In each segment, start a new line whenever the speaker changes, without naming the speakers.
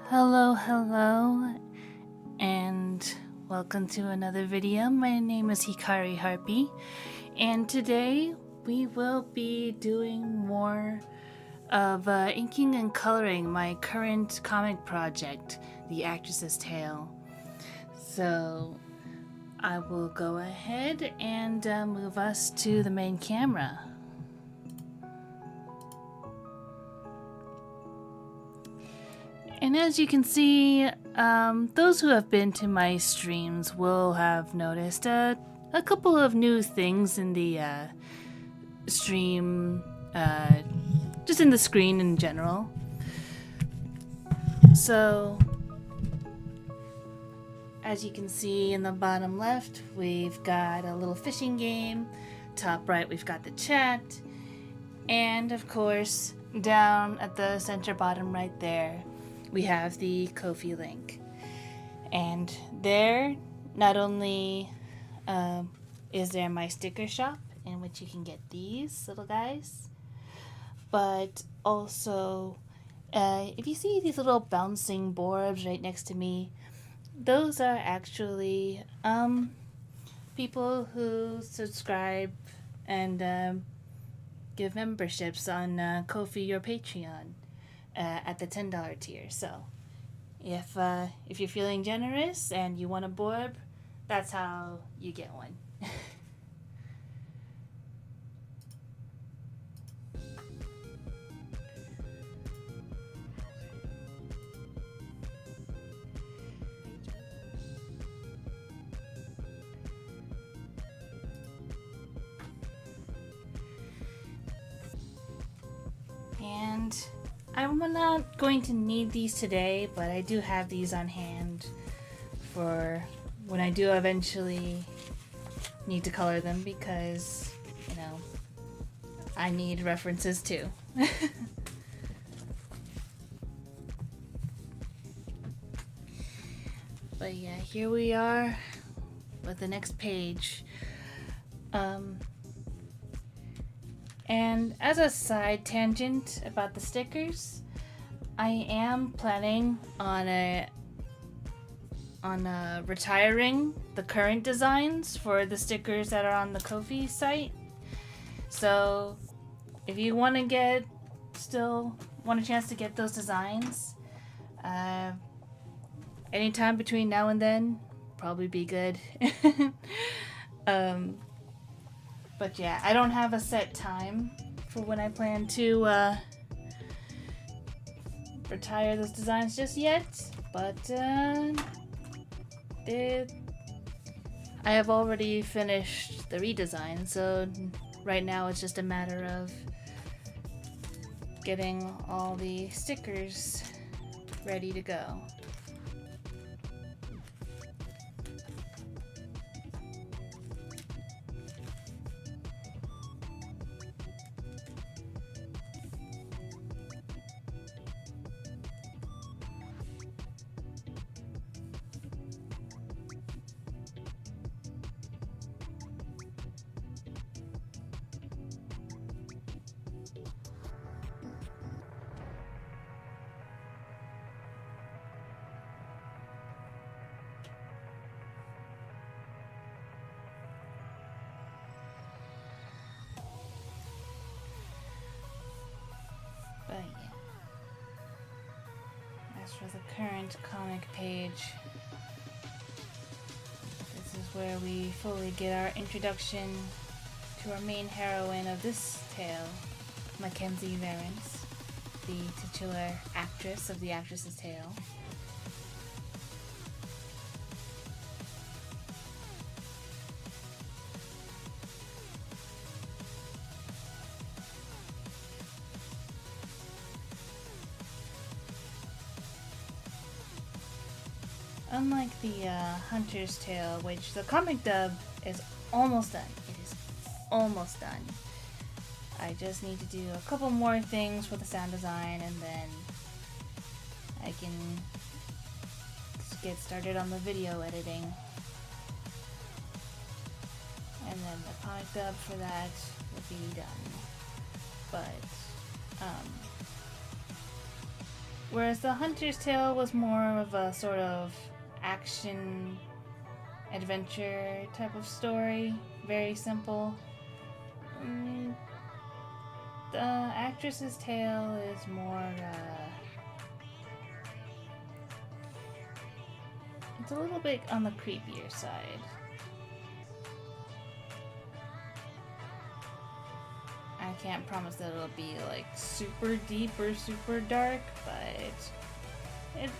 Hello, and welcome to another video. My name is Hikari Harpy, and today we will be doing more of inking and coloring my current comic project, The Actress's Tale. So I will go ahead and move us to the main camera. And as you can see, those who have been to my streams will have noticed a couple of new things in the stream, just in the screen in general. So, as you can see in the bottom left, we've got a little fishing game. Top right, we've got the chat. And of course, down at the center bottom right there, we have the Ko-fi link. And there, not only is there my sticker shop in which you can get these little guys, but also if you see these little bouncing borbs right next to me, those are actually people who subscribe and give memberships on Ko-fi or Patreon at the $10 tier. So if you're feeling generous and you want a borb, that's how you get one. And I'm not going to need these today, but I do have these on hand for when I do eventually need to color them, because, you know, I need references too. But yeah, here we are with the next page. And as a side tangent about the stickers, I am planning on retiring the current designs for the stickers that are on the Ko-fi site. So if you still want a chance to get those designs, anytime between now and then, probably be good. But yeah, I don't have a set time for when I plan to retire those designs just yet, but I have already finished the redesign, so right now it's just a matter of getting all the stickers ready to go. But yeah, as for the current comic page, this is where we fully get our introduction to our main heroine of this tale, Mackenzie Varance, the titular actress of The Actress's Tale. Unlike the Hunter's Tale, which the comic dub is almost done. It is almost done. I just need to do a couple more things for the sound design, and then I can get started on the video editing. And then the comic dub for that will be done. But Whereas the Hunter's Tale was more of a sort of action adventure type of story, very simple. The Actress's Tale is more, it's a little bit on the creepier side. I can't promise that it'll be like super deep or super dark, but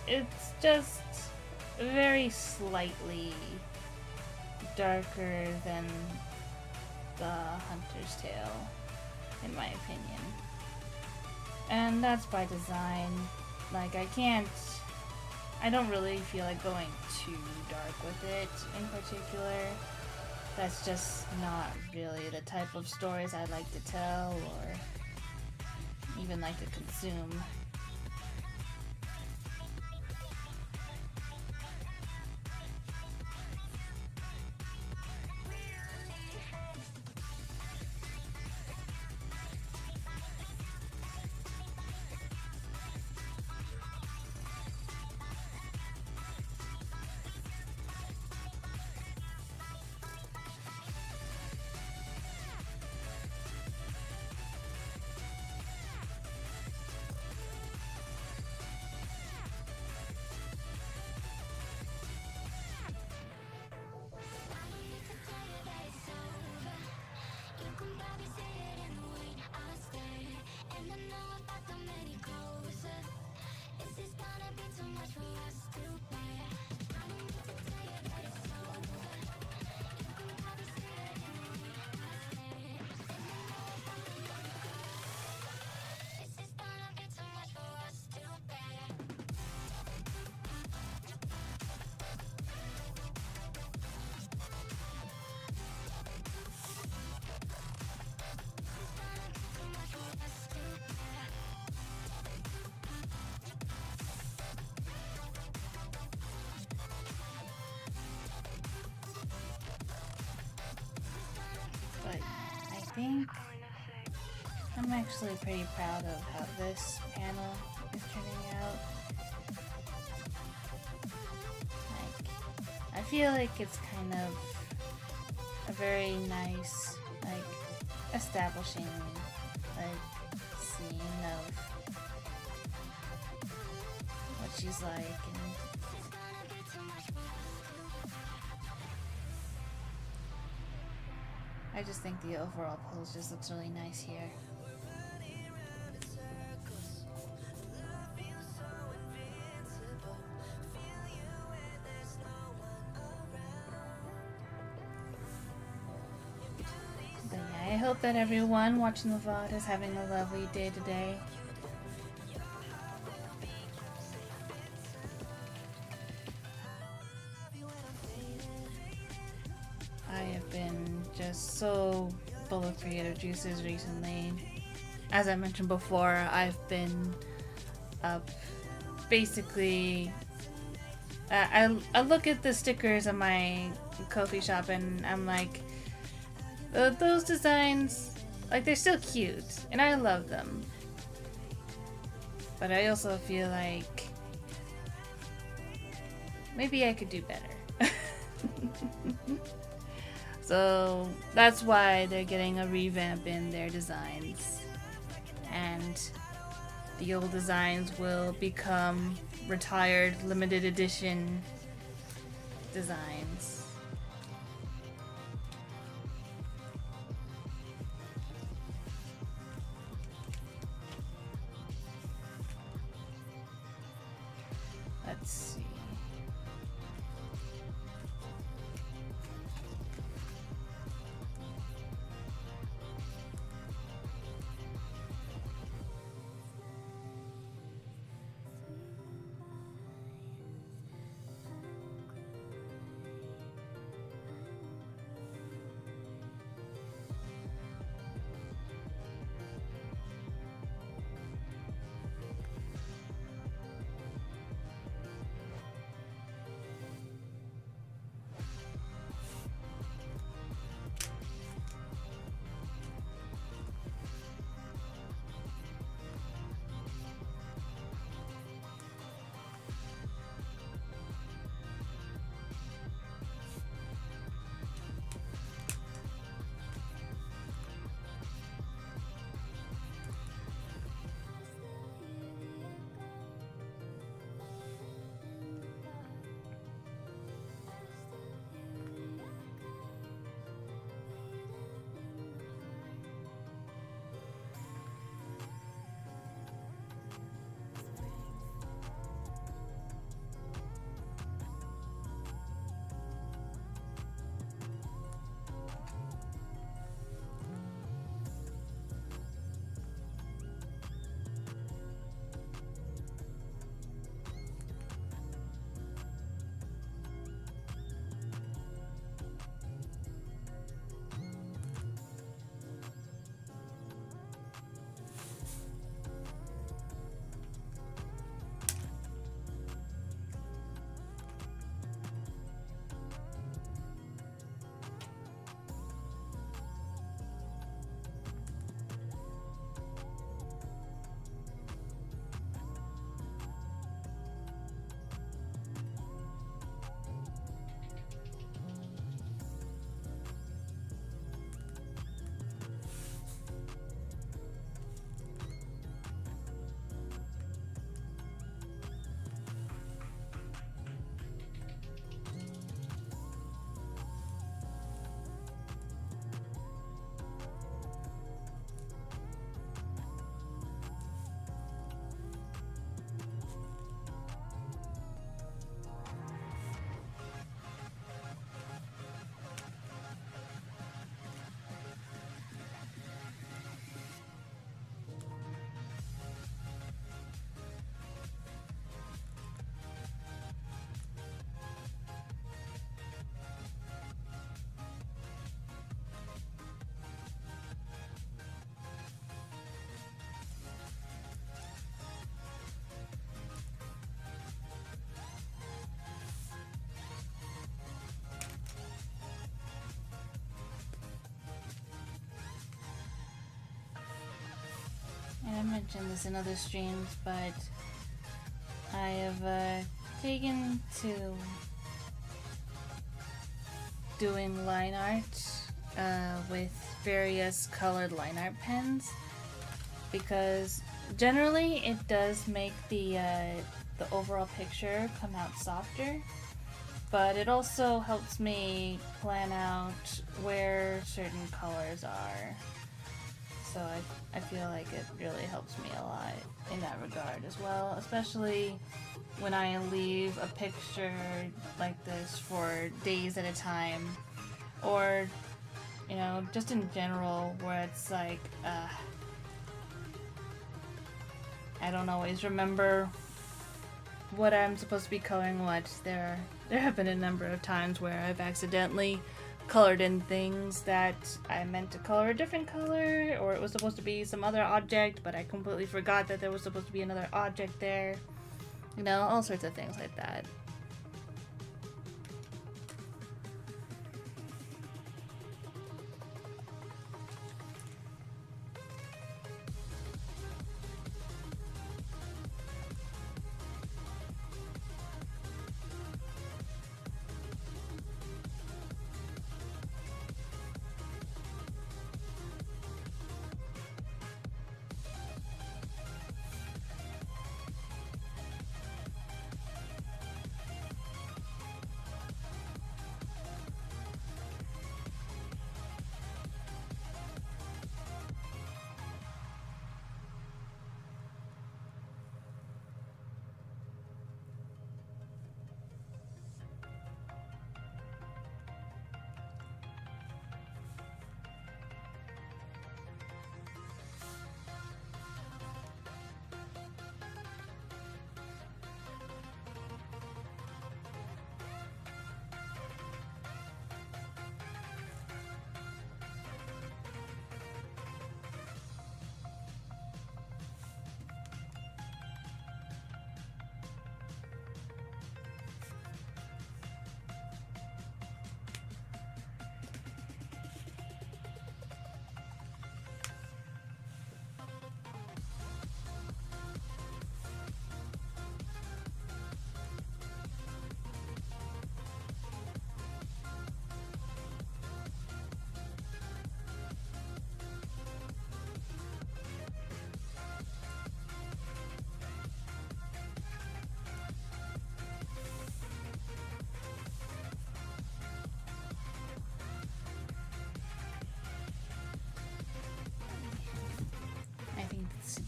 it's just very slightly darker than the Hunter's Tale, in my opinion. And that's by design. Like, I don't really feel like going too dark with it in particular. That's just not really the type of stories I like to tell or even like to consume. But I think I'm actually pretty proud of how this panel is turning out. Like, I feel like it's kind of a very nice, like, establishing, like, scene of what she's like, and I just think the overall pose just looks really nice here. But yeah, I hope that everyone watching the VOD is having a lovely day today. I have been just so full of creative juices recently. As I mentioned before, I've been basically I look at the stickers on my Ko-fi shop and I'm like, those designs, like, they're still cute and I love them, but I also feel like maybe I could do better. So that's why they're getting a revamp in their designs, and the old designs will become retired limited edition designs. Let's see. mentioned this in other streams, but I have taken to doing line art with various colored line art pens, because generally it does make the overall picture come out softer, but it also helps me plan out where certain colors are. So I feel like it really helps me a lot in that regard as well, especially when I leave a picture like this for days at a time, or, you know, just in general, where it's like, I don't always remember what I'm supposed to be coloring what. There have been a number of times where I've accidentally colored in things that I meant to color a different color, or it was supposed to be some other object, but I completely forgot that there was supposed to be another object there. You know, all sorts of things like that.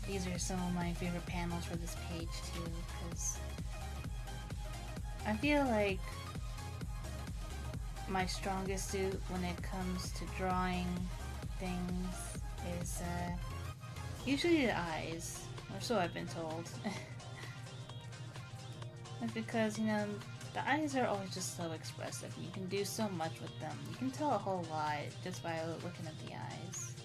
These are some of my favorite panels for this page too, because I feel like my strongest suit when it comes to drawing things is usually the eyes, or so I've been told. That's because, you know, the eyes are always just so expressive. You can do so much with them. You can tell a whole lot just by looking at the eyes.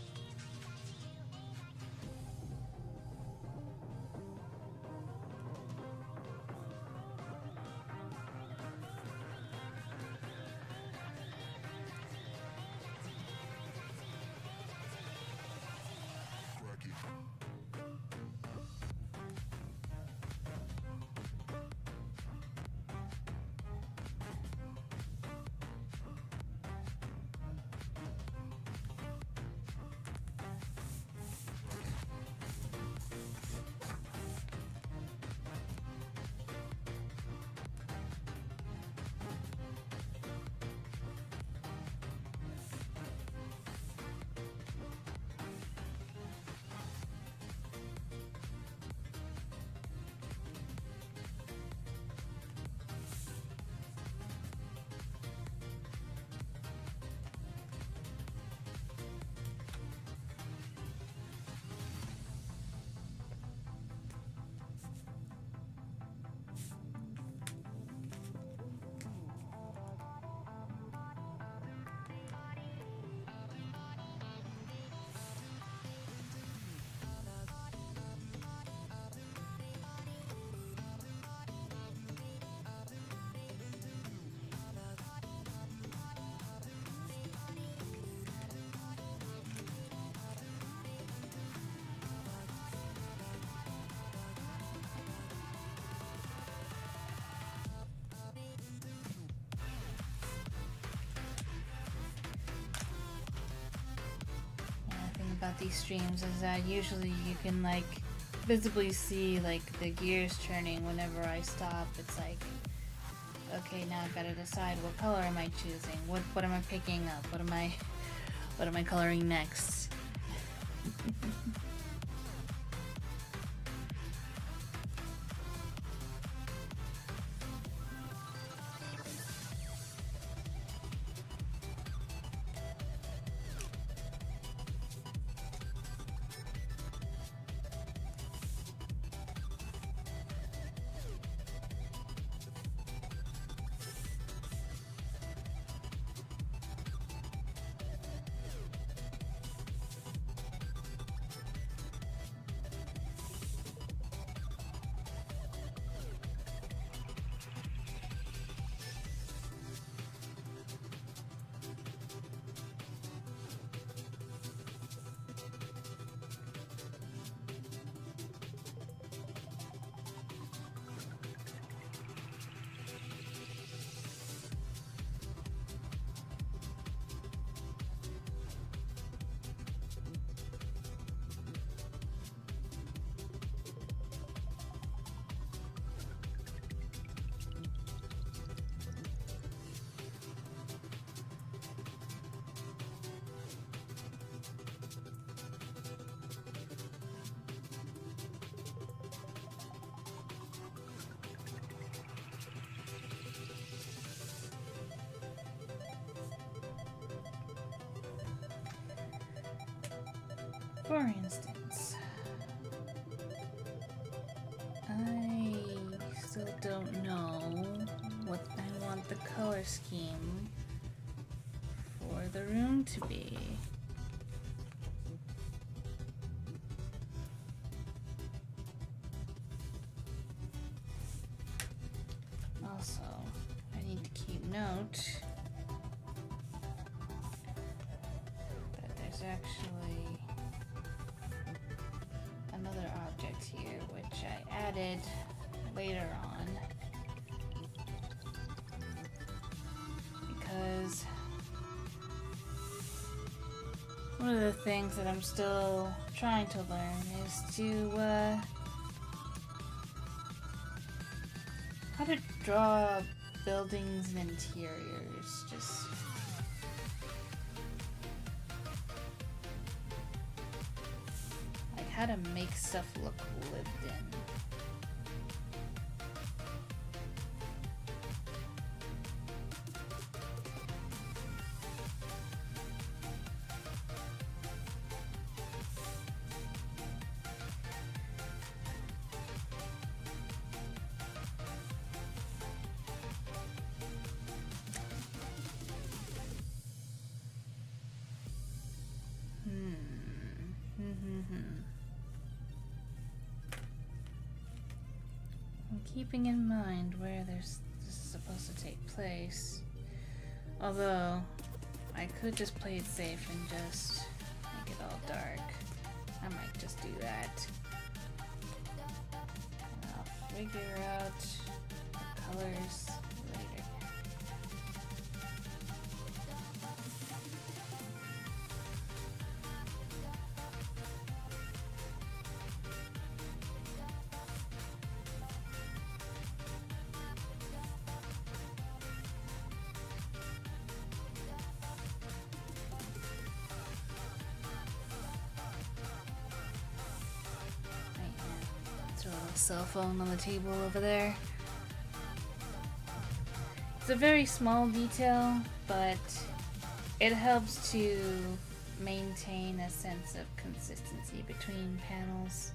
about these streams is that usually you can like visibly see like the gears turning whenever I stop. It's like, okay, now I've got to decide what color am I choosing? What am I picking up? What am I coloring next? For instance, I still don't know what I want the color scheme for the room to be. Also, I need to keep note that there's actually another object here, which I added later on because one of the things that I'm still trying to learn is to how to draw buildings and interiors. Just how to make stuff look lived in. Keeping in mind where this is supposed to take place. Although, I could just play it safe and just make it all dark. I might just do that. And I'll figure out the colors later. Cell phone on the table over there. It's a very small detail, but it helps to maintain a sense of consistency between panels.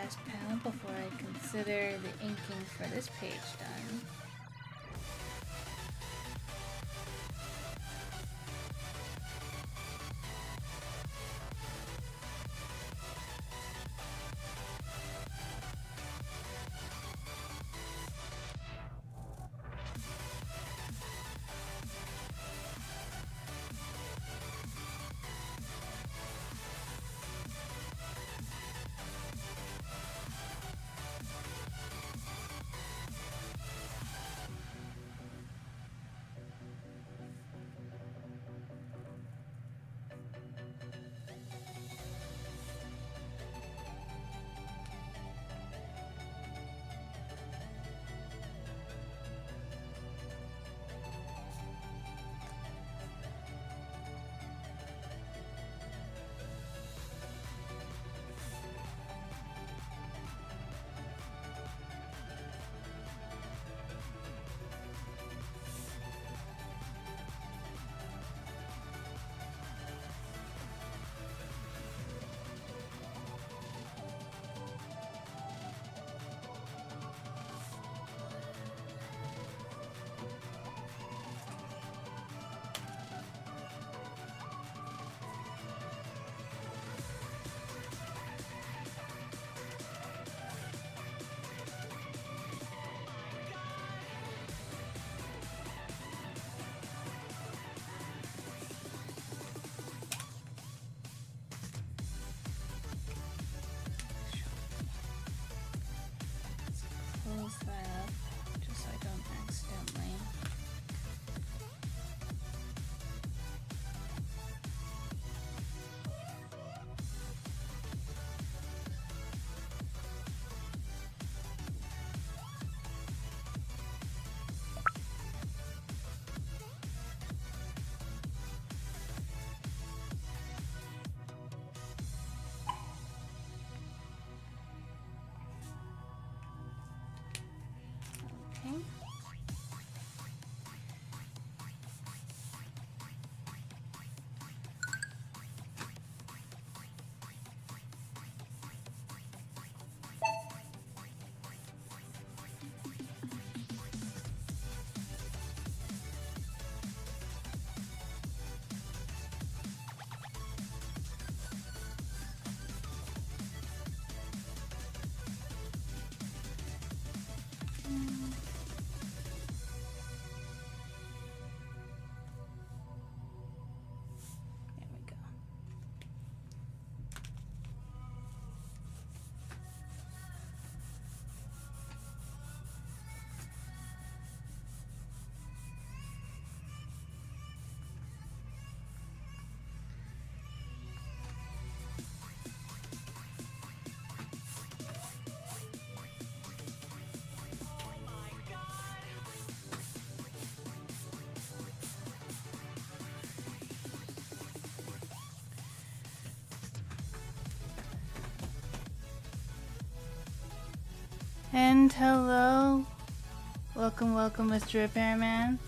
last panel before I consider the inking for this page done. Close that up just so I don't accidentally. Okay. There we go. And hello. Welcome, Mr. Repairman.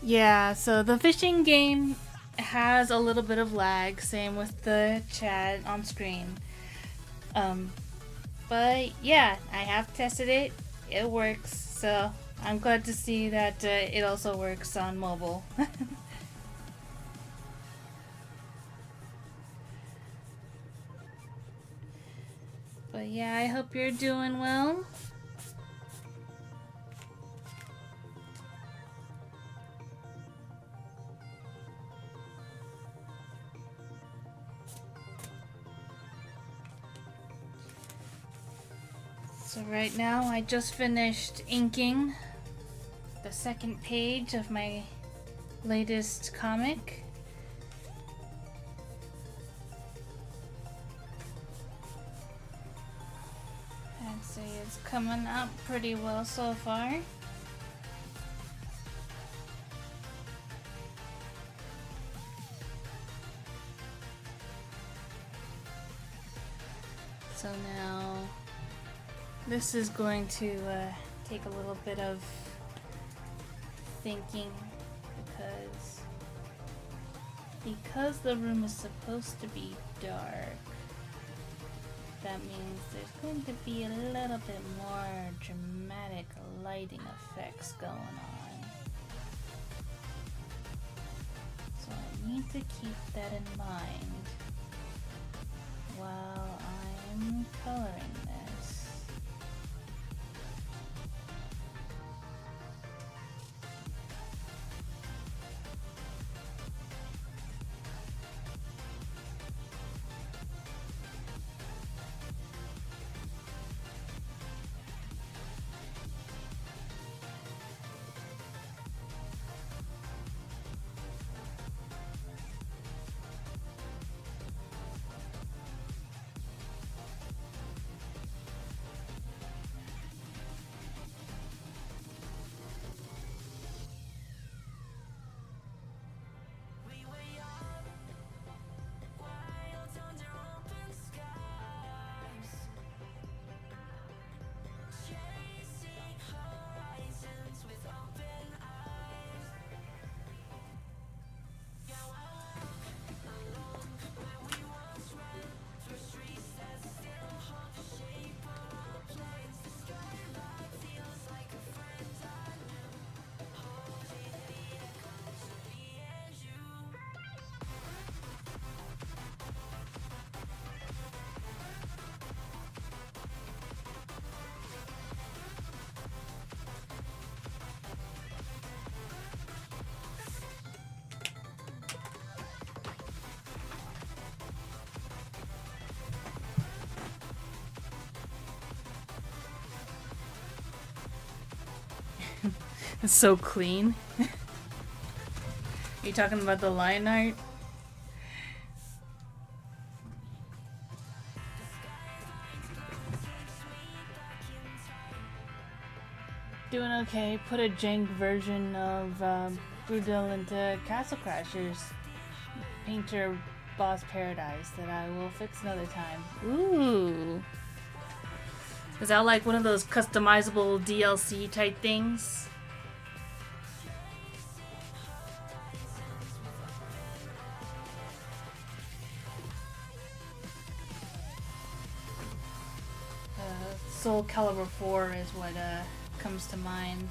Yeah, so the fishing game has a little bit of lag, same with the chat on screen. But yeah, I have tested it. It works, so I'm glad to see that it also works on mobile. But yeah, I hope you're doing well. So right now I just finished inking the second page of my latest comic. I'd say it's coming out pretty well so far. So now this is going to take a little bit of thinking because because the room is supposed to be dark, that means there's going to be a little bit more dramatic lighting effects going on. So I need to keep that in mind while I'm coloring this. It's so clean. Are you talking about the line art? Doing okay. Put a jank version of Brudel into Castle Crashers Painter Boss Paradise that I will fix another time. Ooh. Is that like one of those customizable DLC type things? Soul Calibur 4 is what comes to mind.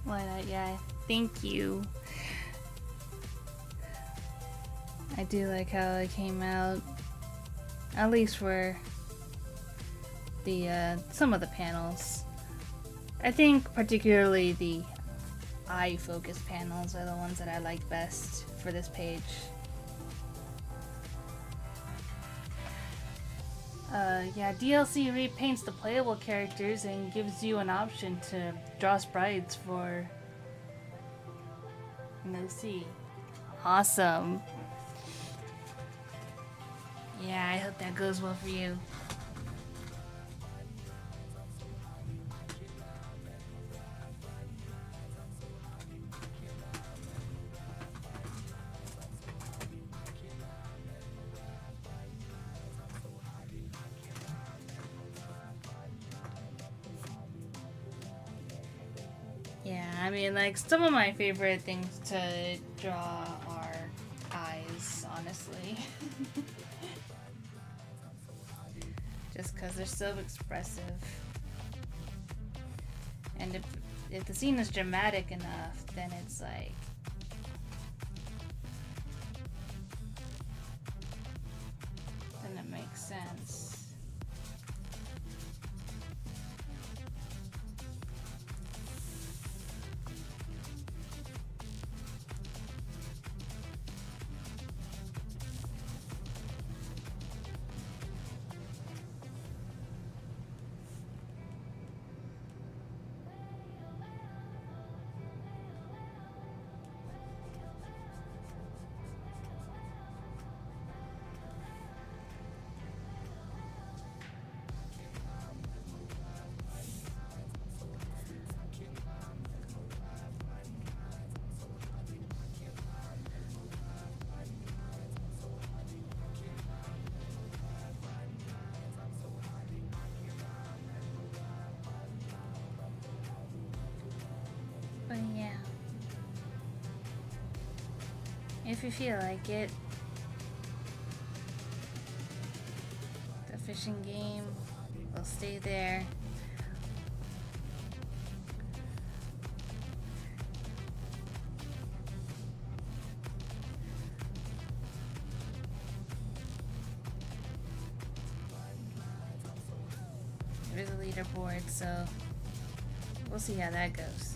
Why not? Yeah, thank you. I do like how it came out, at least for the some of the panels. I think particularly the eye focus panels are the ones that I like best for this page. Yeah, DLC repaints the playable characters and gives you an option to draw sprites for an OC. Awesome. Yeah, I hope that goes well for you. Yeah, I mean, like, some of my favorite things to draw are eyes, honestly. Just because they're so expressive. And if the scene is dramatic enough, then it's like if you feel like it. The fishing game will stay there. There's a leaderboard, so we'll see how that goes.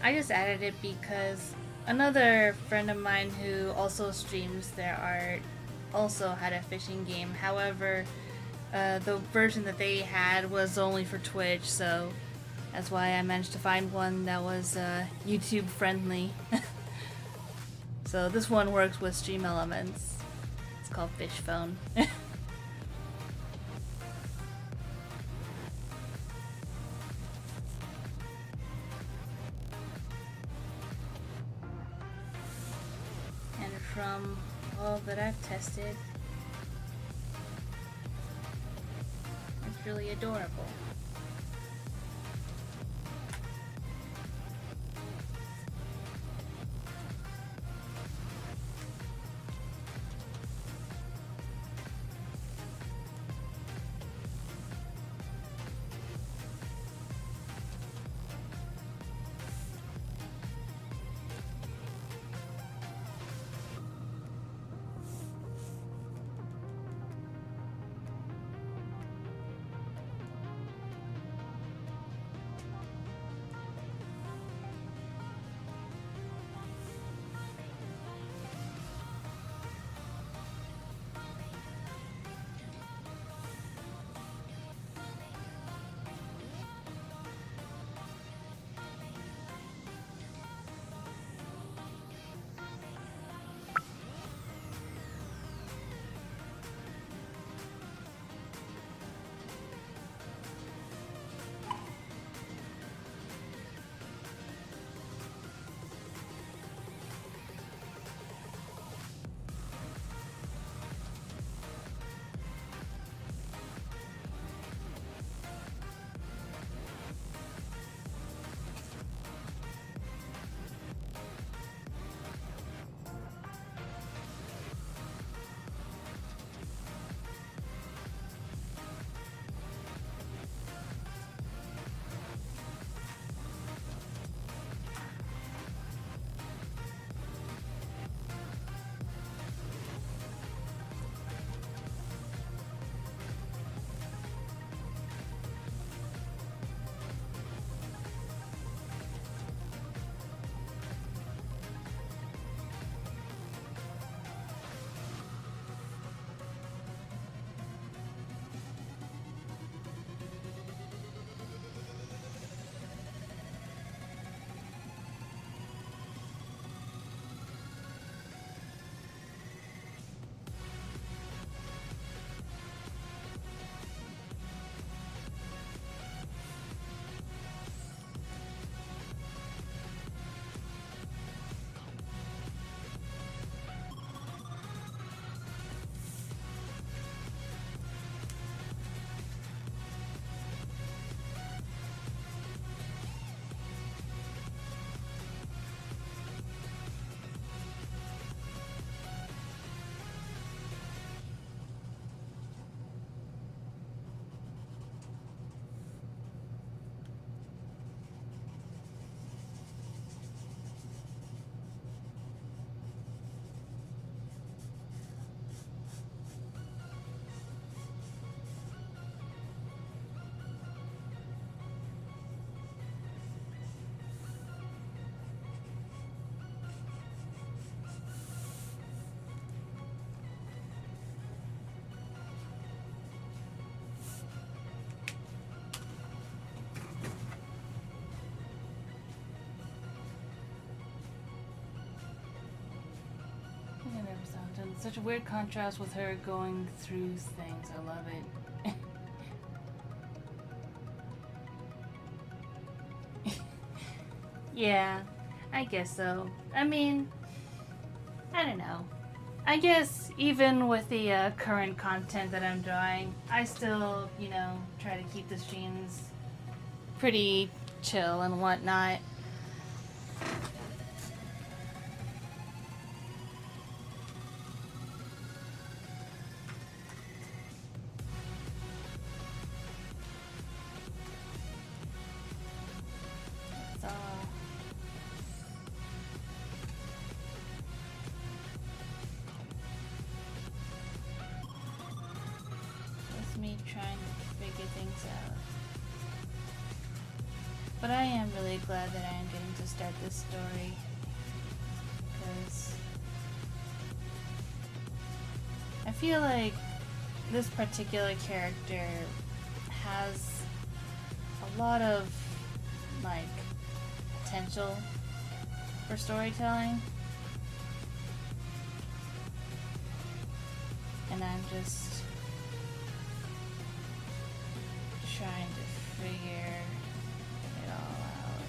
I just added it because another friend of mine who also streams their art also had a fishing game. However, the version that they had was only for Twitch, so that's why I managed to find one that was YouTube friendly. So this one works with Stream Elements. It's called Fish Phone. From all that I've tested, it's really adorable. such a weird contrast with her going through things. I love it. Yeah, I guess so. I mean, I don't know. I guess even with the current content that I'm drawing, I still, try to keep the streams pretty chill and whatnot. Me trying to figure things out. But I am really glad that I am getting to start this story, because I feel like this particular character has a lot of potential for storytelling, and I'm just trying to figure it all out.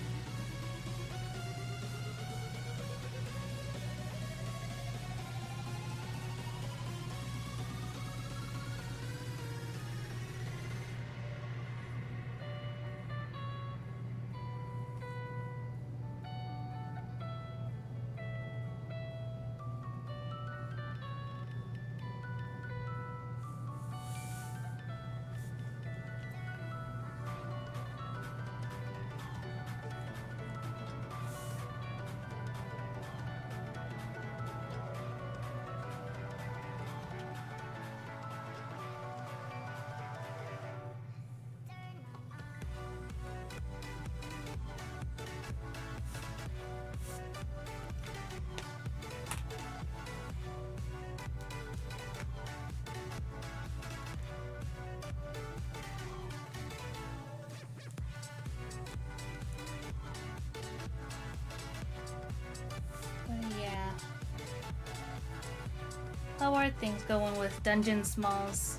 How are things going with Dungeon Smalls?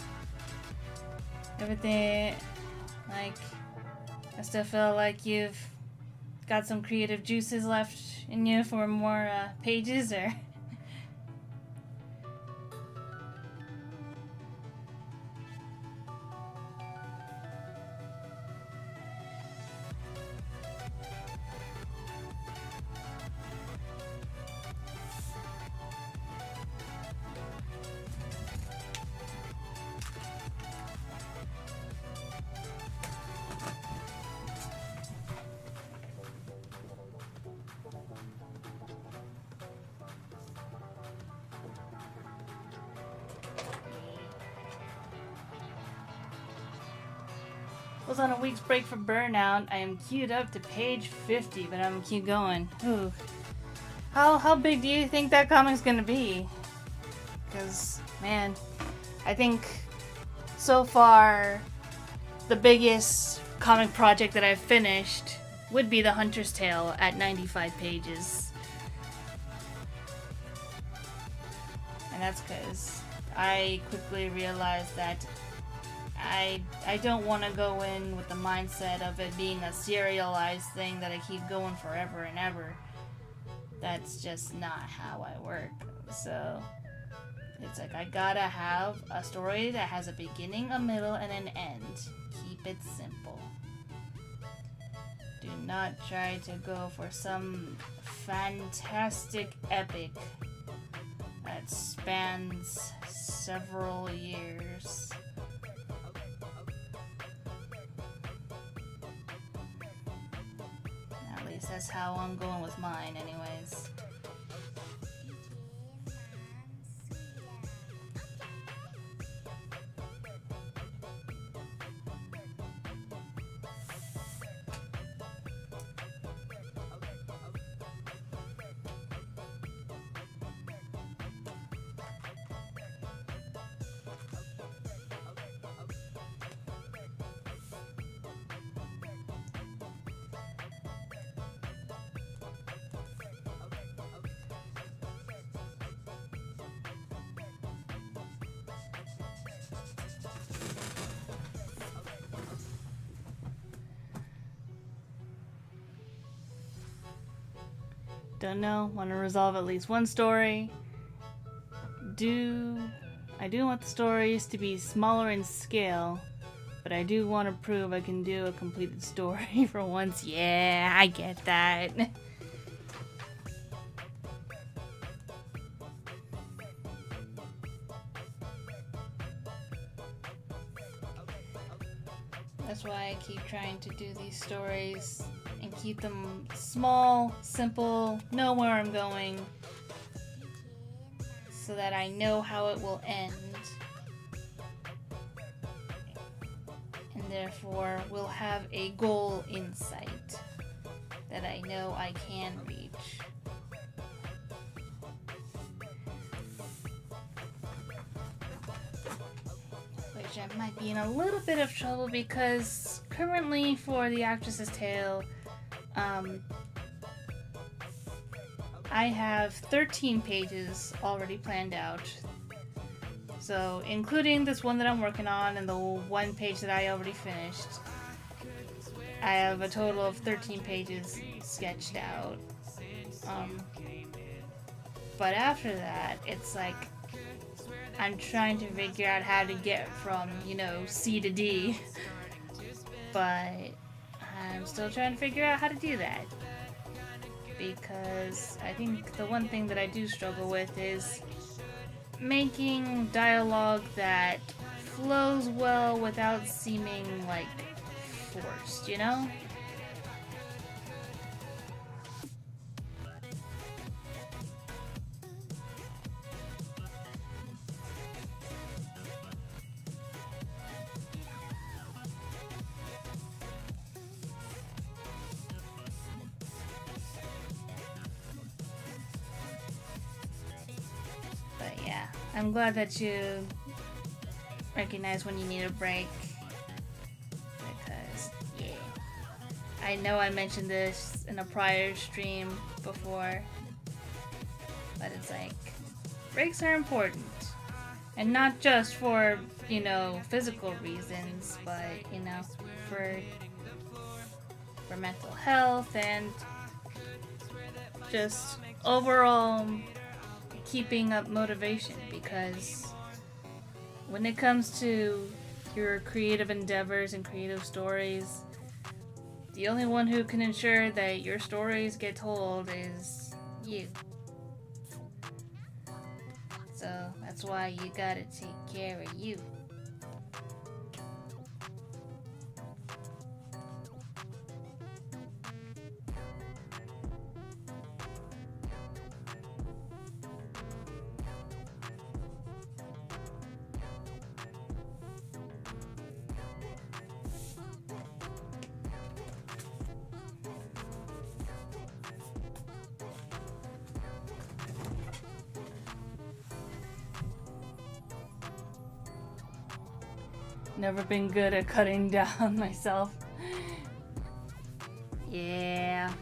Everything, I still feel like you've got some creative juices left in you for more pages, or? Was on a week's break for burnout. I am queued up to page 50, but I'm gonna keep going. Ooh. How big do you think that comic's gonna be? Because, man, I think so far the biggest comic project that I've finished would be The Hunter's Tale at 95 pages. And that's because I quickly realized that I don't want to go in with the mindset of it being a serialized thing that I keep going forever and ever. That's just not how I work. So it's like I gotta have a story that has a beginning, a middle, and an end. Keep it simple. Do not try to go for some fantastic epic that spans several years. At least that's how I'm going with mine, anyways. Don't know. Want to resolve at least one story. I do want the stories to be smaller in scale, but I do want to prove I can do a completed story for once. Yeah, I get that. That's why I keep trying to do these stories and keep them small, simple, know where I'm going, so that I know how it will end. And therefore will have a goal in sight that I know I can reach. Which I might be in a little bit of trouble because currently for the Actress's Tale, I have 13 pages already planned out. So, including this one that I'm working on and the one page that I already finished, I have a total of 13 pages sketched out. But after that, it's like I'm trying to figure out how to get from, C to D. But I'm still trying to figure out how to do that. Because I think the one thing that I do struggle with is making dialogue that flows well without seeming like forced, But yeah, I'm glad that you recognize when you need a break. Because, yeah. I know I mentioned this in a prior stream before. But it's like, breaks are important. And not just for, physical reasons, but, for mental health and just overall keeping up motivation, because when it comes to your creative endeavors and creative stories, the only one who can ensure that your stories get told is you. So that's why you gotta take care of you. Never been good at cutting down myself. Yeah.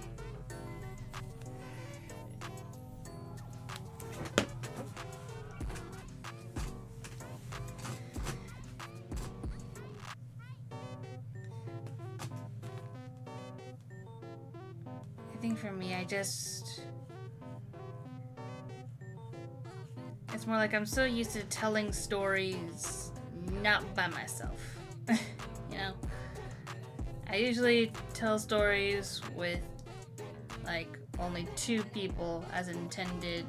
I think for me, it's more like I'm so used to telling stories not by myself. I usually tell stories with like only 2 people as intended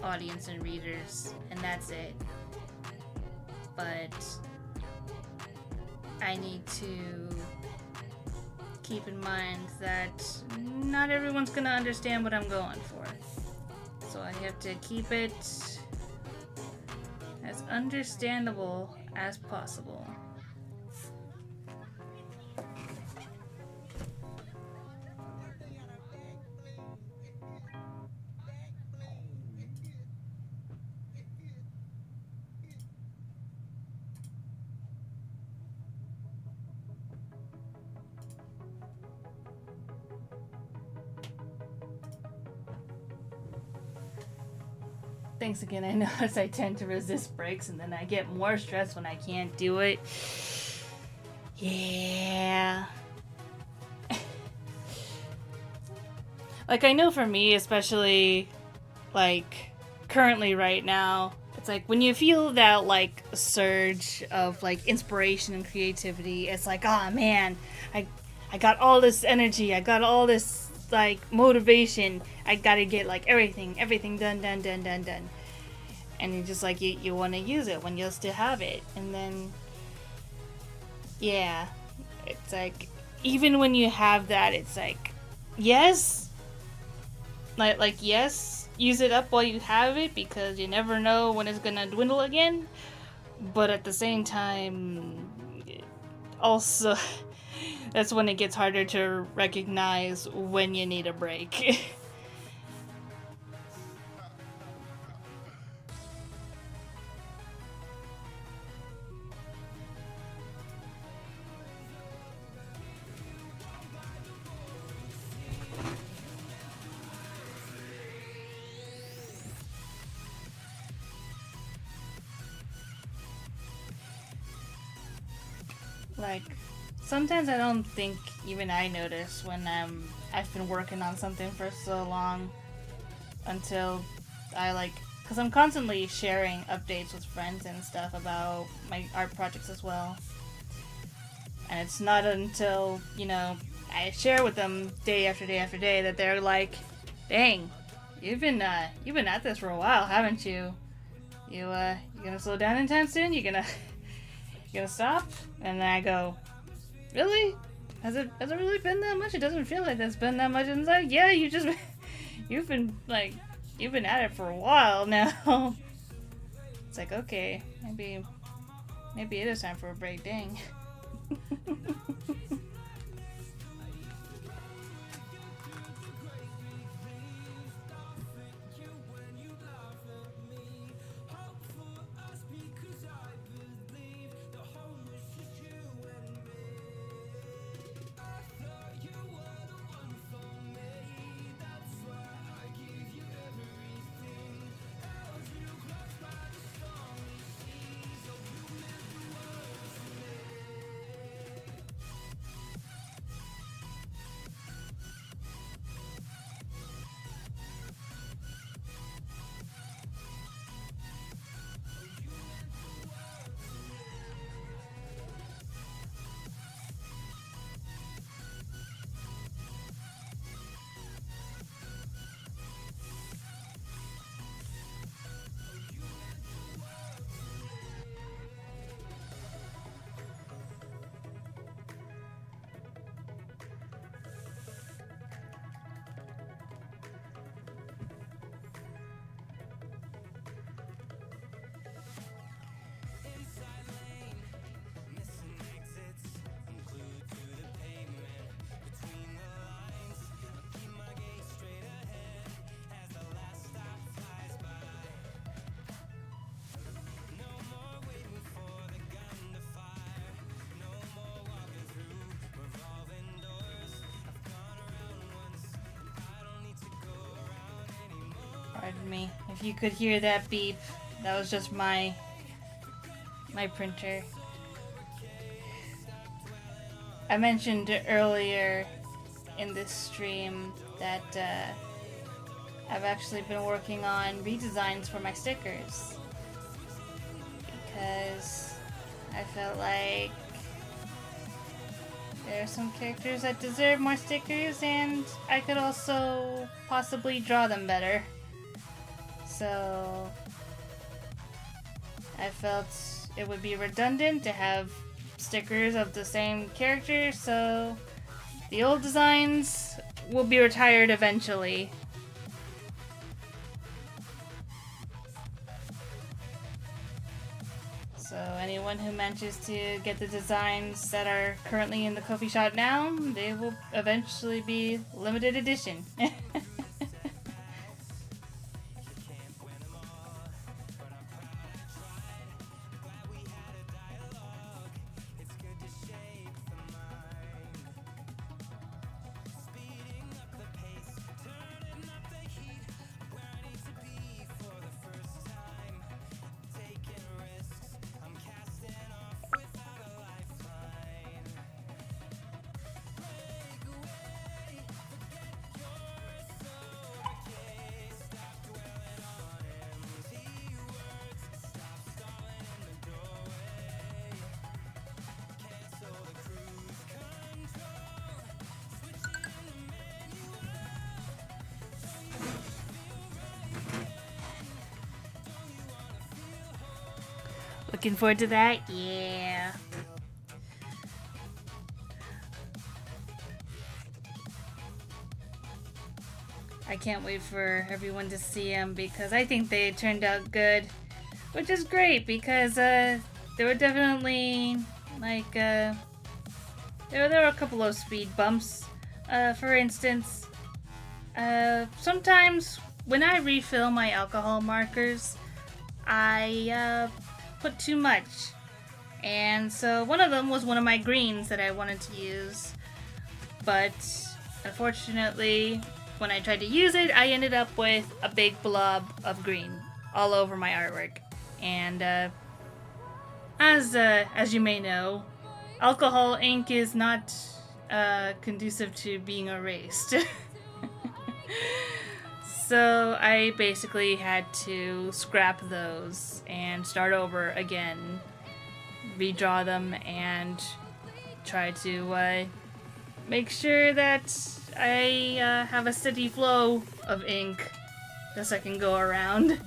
audience and readers, and that's it. But I need to keep in mind that not everyone's gonna understand what I'm going for. So I have to keep it as understandable as possible. Thanks again. I notice I tend to resist breaks and then I get more stressed when I can't do it. Yeah. Like, I know for me, especially, like, currently right now, it's like when you feel that, like, surge of, like, inspiration and creativity, it's like, oh man, I got all this energy, I got all this, like, motivation, I gotta get, like, everything done, done, done, done, done. And you just, like, you want to use it when you still have it. And then, yeah, it's like, even when you have that, it's like, yes, like yes, use it up while you have it because you never know when it's gonna dwindle again. But at the same time, also, that's when it gets harder to recognize when you need a break. Like, sometimes I don't think even I notice when I've been working on something for so long until I like, because I'm constantly sharing updates with friends and stuff about my art projects as well. And it's not until, I share with them day after day after day that they're like, "Dang, you've been at this for a while, haven't you? You gonna slow down anytime soon? You gonna stop?" And then I go, "Really? Has it really been that much? It doesn't feel like it's been that much." And it's like, "Yeah, you've been like you've been at it for a while now." It's like, okay, maybe it is time for a break. Dang. Pardon me. If you could hear that beep, that was just my printer. I mentioned earlier in this stream that I've actually been working on redesigns for my stickers because I felt like there are some characters that deserve more stickers and I could also possibly draw them better. So I felt it would be redundant to have stickers of the same character, so the old designs will be retired eventually. So anyone who manages to get the designs that are currently in the coffee shop now, they will eventually be limited edition. Looking forward to that? Yeah. I can't wait for everyone to see them because I think they turned out good. Which is great because there were definitely like there were a couple of speed bumps. For instance, sometimes when I refill my alcohol markers, I put too much. And so one of them was one of my greens that I wanted to use. But unfortunately, when I tried to use it, I ended up with a big blob of green all over my artwork. And as you may know, alcohol ink is not conducive to being erased. So I basically had to scrap those and start over again, redraw them, and try to make sure that I have a steady flow of ink the second go around.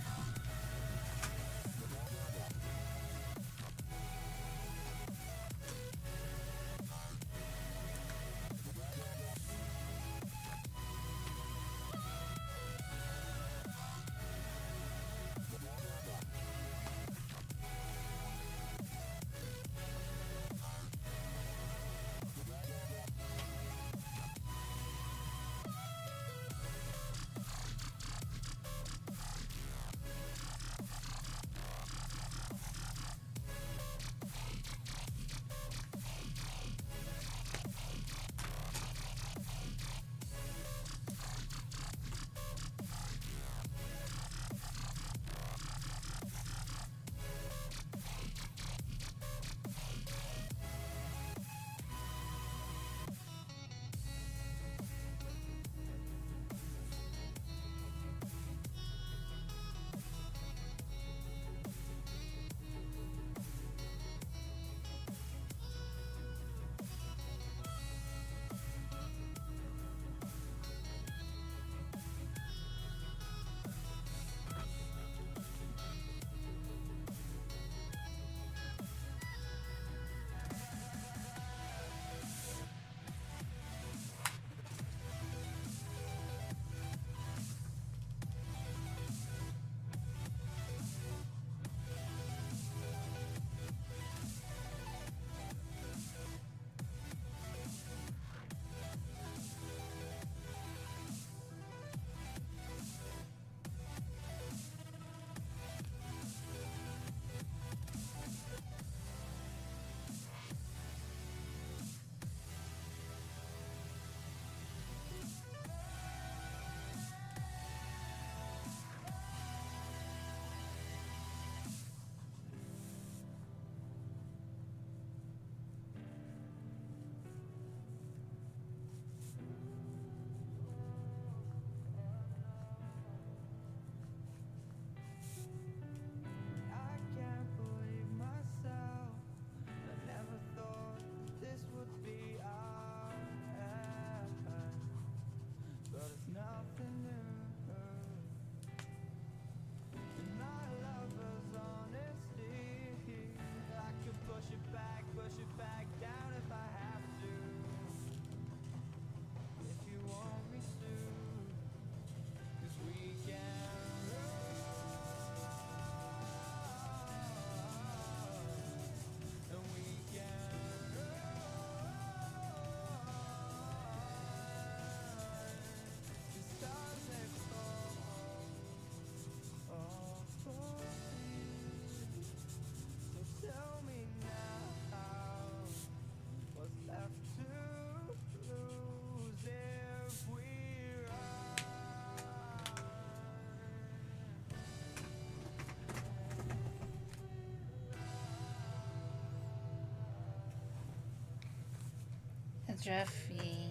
Jeffy.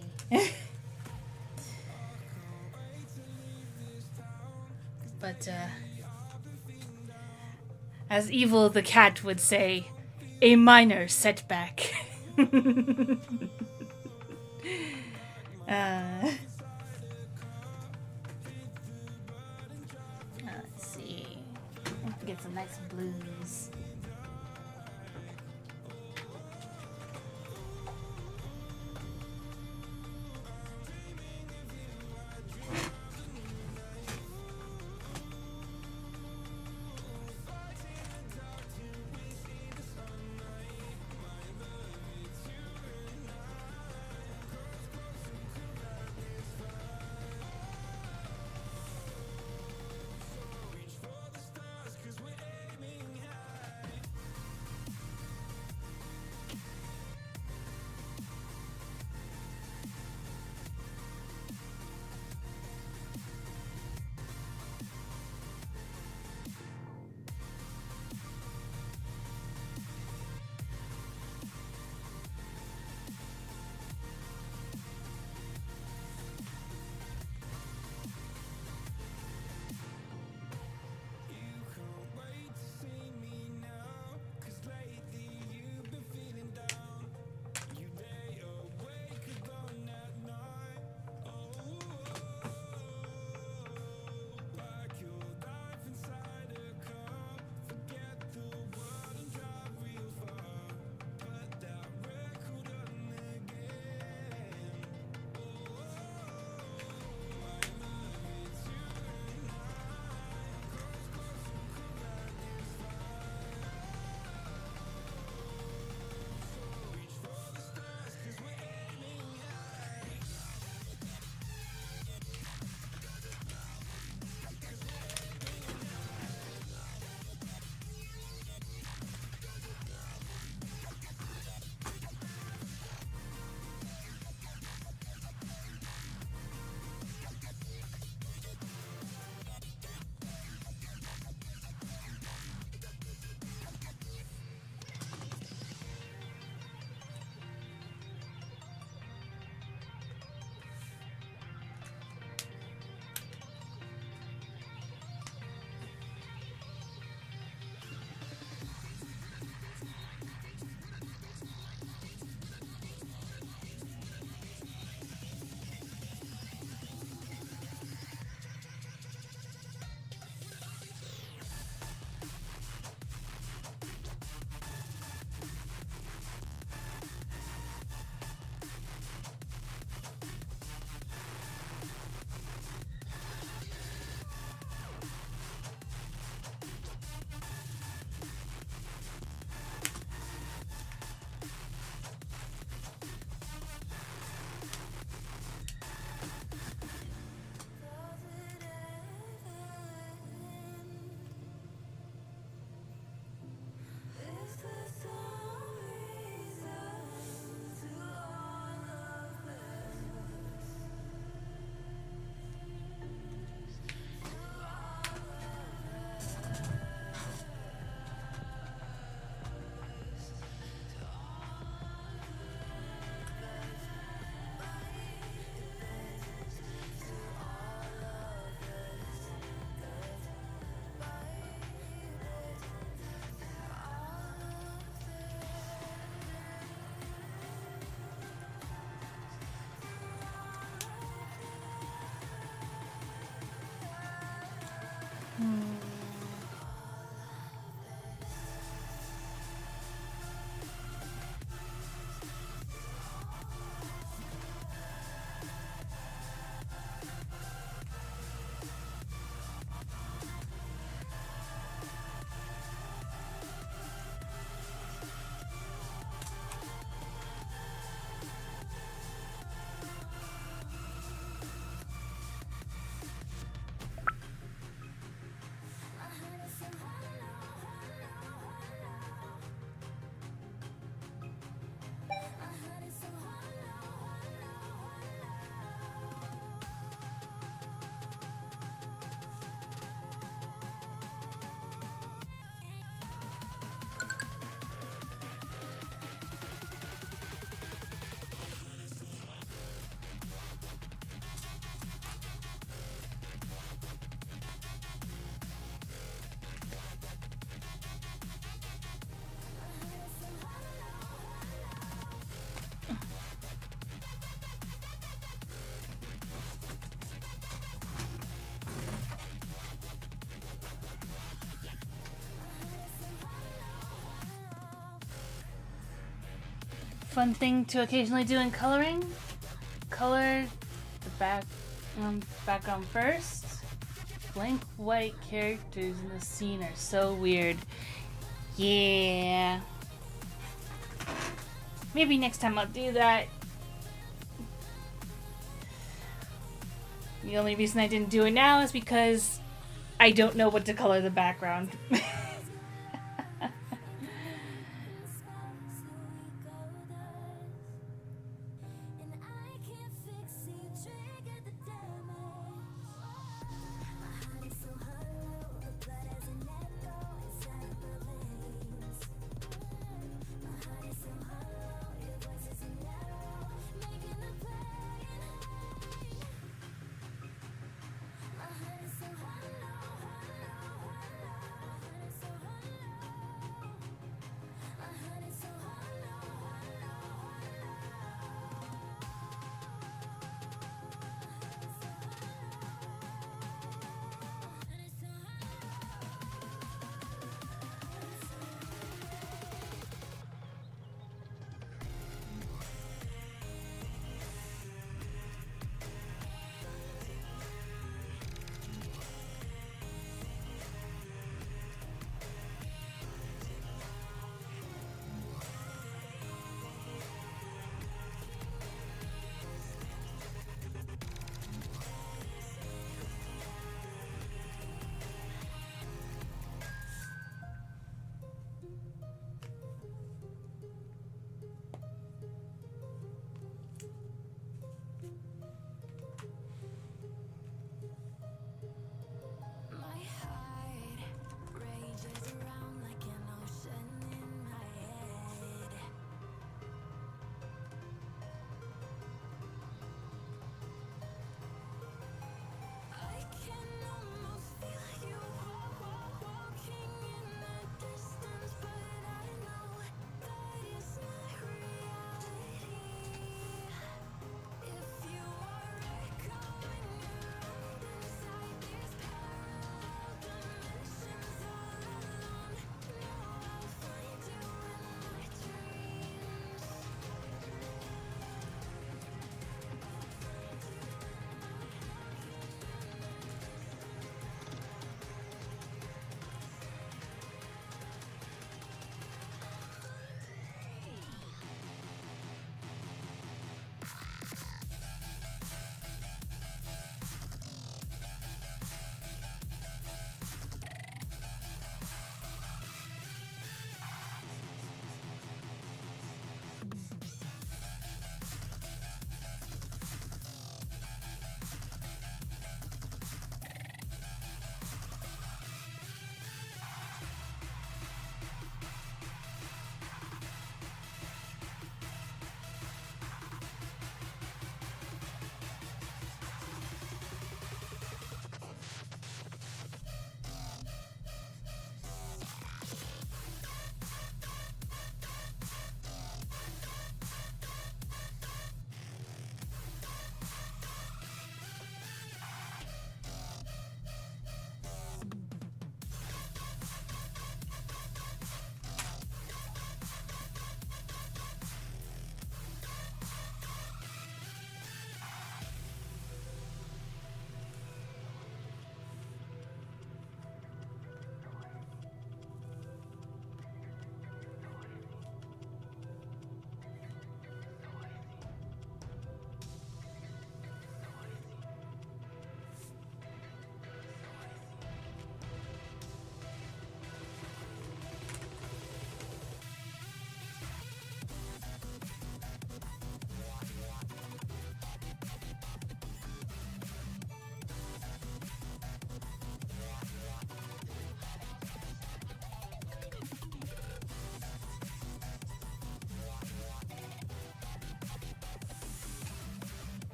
But, as Evil the cat would say, a minor setback. Let's see. Let's get some nice blues. fun thing to occasionally do in coloring. Color the background first. Blank white characters in the scene are so weird. Yeah. Maybe next time I'll do that. The only reason I didn't do it now is because I don't know what to color the background.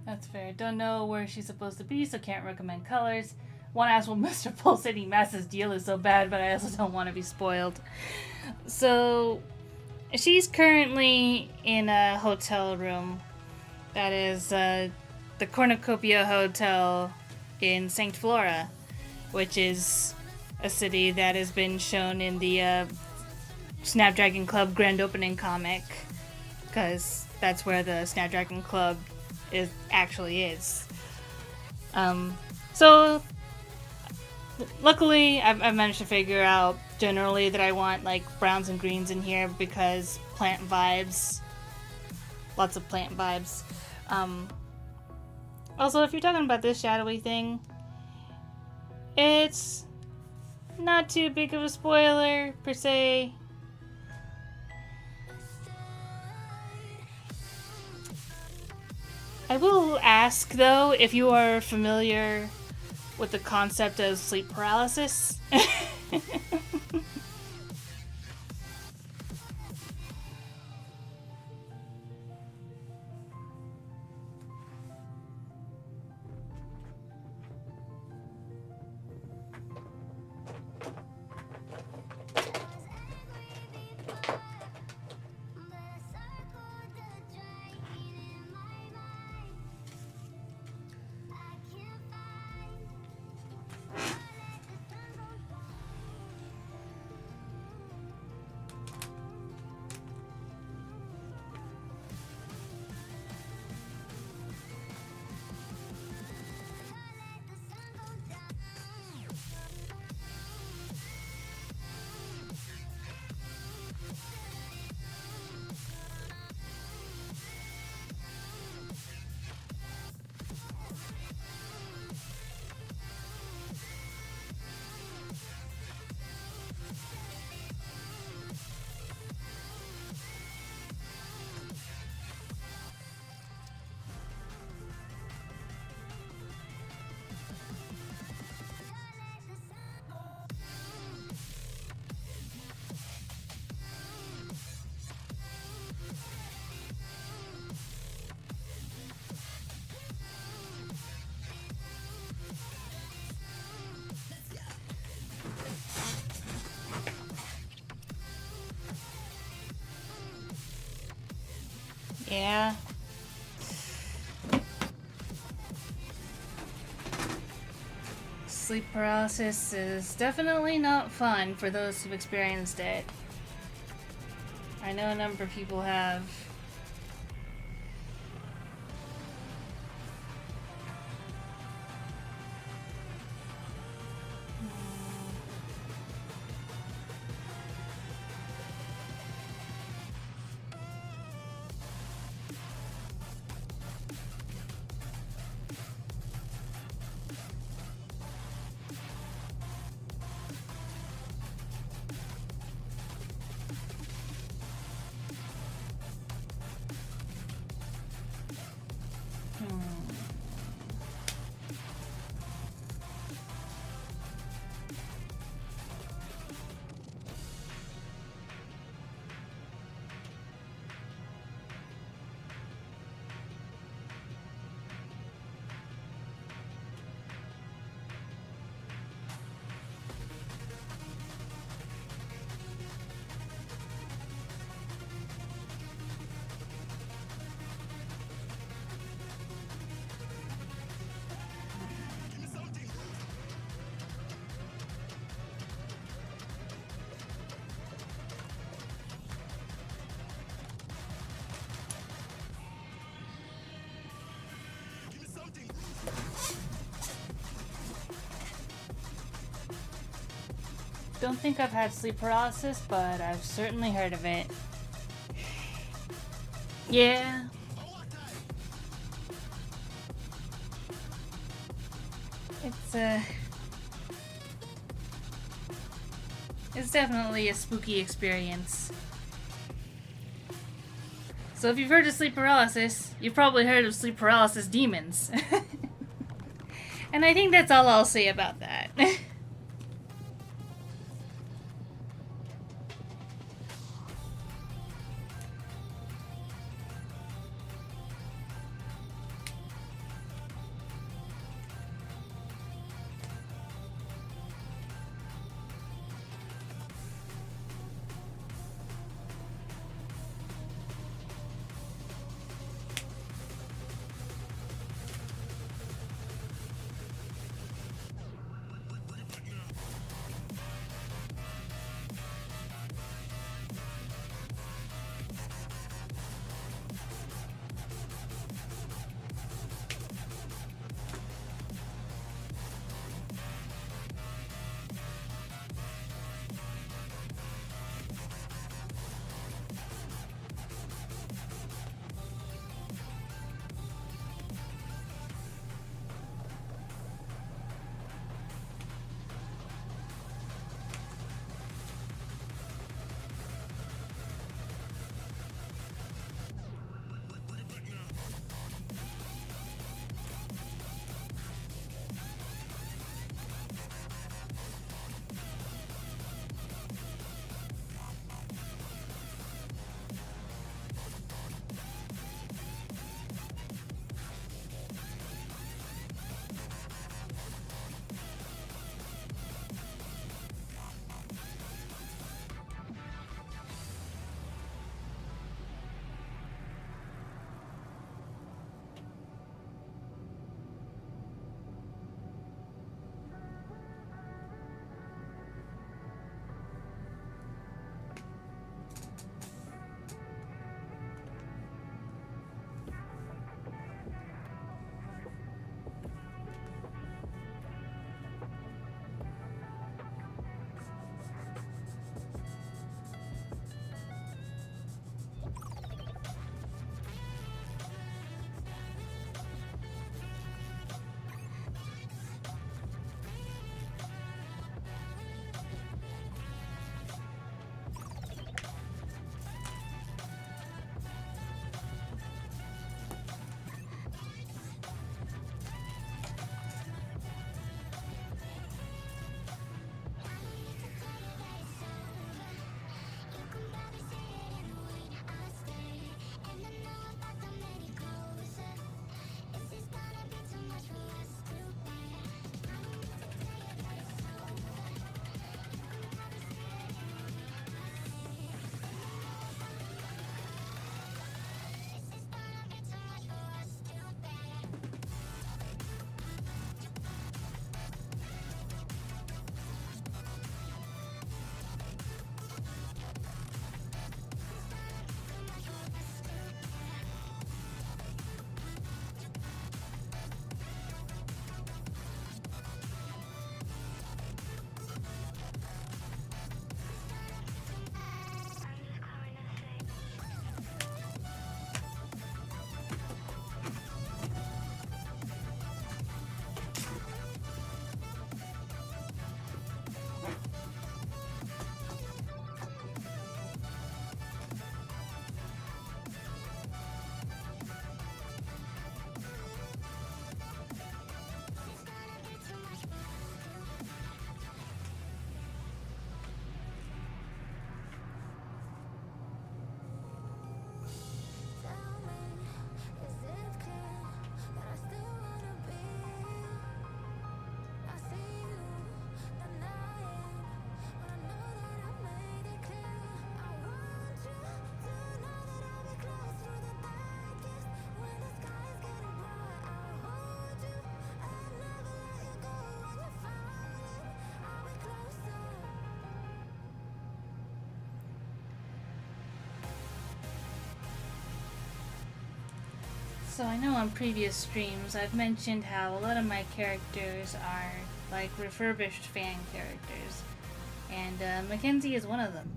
That's fair. Don't know where she's supposed to be, so can't recommend colors. Want to ask what Mr. Pulsating Mass's deal is so bad, but I also don't want to be spoiled. So, she's currently in a hotel room. That is the Cornucopia Hotel in St. Flora, which is a city that has been shown in the Snapdragon Club grand opening comic, because that's where the Snapdragon Club actually is. So luckily I've managed to figure out generally that I want like browns and greens in here because plant vibes. Lots of plant vibes. Also, if you're talking about this shadowy thing, it's not too big of a spoiler per se. I will ask, though, if you are familiar with the concept of sleep paralysis. Yeah. Sleep paralysis is definitely not fun for those who've experienced it. I know a number of people have. Don't think I've had sleep paralysis, but I've certainly heard of it. Yeah. It's definitely a spooky experience. So if you've heard of sleep paralysis, you've probably heard of sleep paralysis demons. And I think that's all I'll say about that. So I know on previous streams I've mentioned how a lot of my characters are like refurbished fan characters, and Mackenzie is one of them.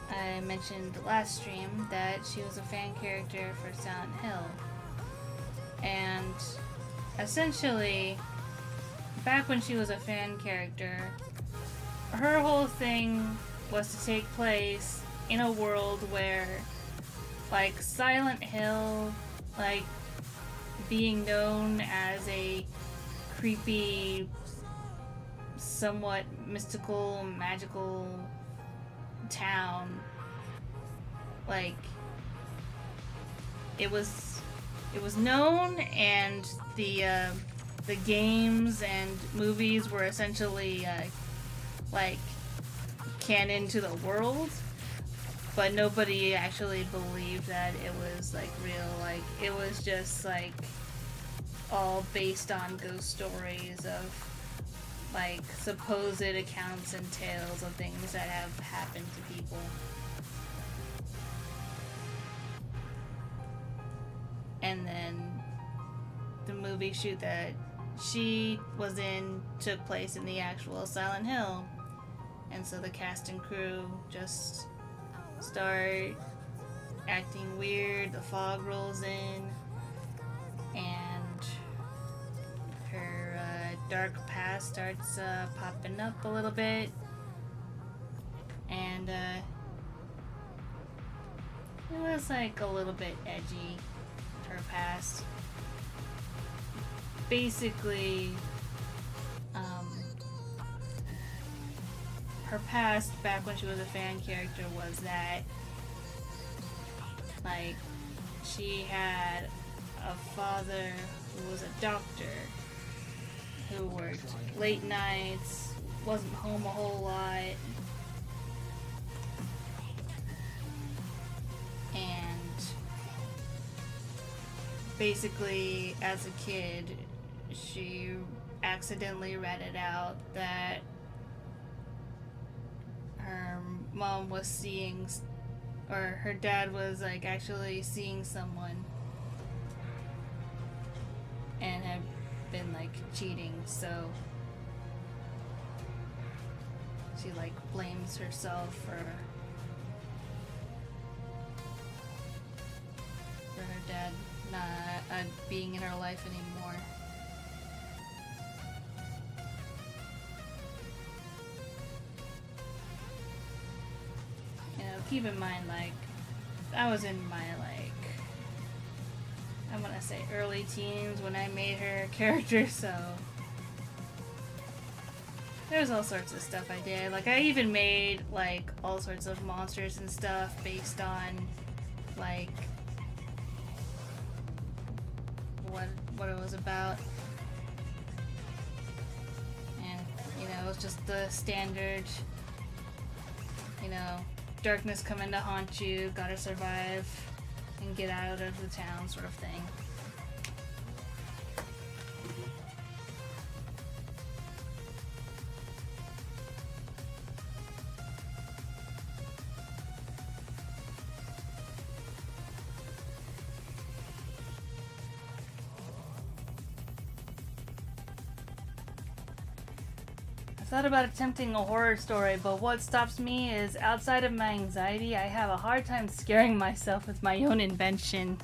I mentioned last stream that she was a fan character for Silent Hill, and essentially back when she was a fan character, her whole thing was to take place in a world where, like, Silent Hill, like, being known as a creepy, somewhat mystical, magical town, like, it was known, and the games and movies were essentially like canon to the world, but nobody actually believed that it was like real. Like, it was just like all based on ghost stories of like supposed accounts and tales of things that have happened to people. And then the movie shoot that she was in took place in the actual Silent Hill, and so the cast and crew just start acting weird. The fog rolls in, and her dark past starts popping up a little bit, and it was like a little bit edgy, her past. Basically, her past back when she was a fan character was that, like, she had a father who was a doctor, who worked late nights, wasn't home a whole lot, and basically, as a kid, she accidentally ratted out that her mom was seeing, or her dad was like actually seeing someone and had been like cheating, so she like blames herself for her dad not being in her life anymore. You know, keep in mind, like, I was in my, like, I want to say early teens when I made her character, so there's all sorts of stuff I did. Like, I even made, like, all sorts of monsters and stuff based on, like, what it was about. And, you know, it was just the standard, you know, darkness coming to haunt you, gotta survive and get out of the town sort of thing. I thought about attempting a horror story, but what stops me is, outside of my anxiety, I have a hard time scaring myself with my own invention.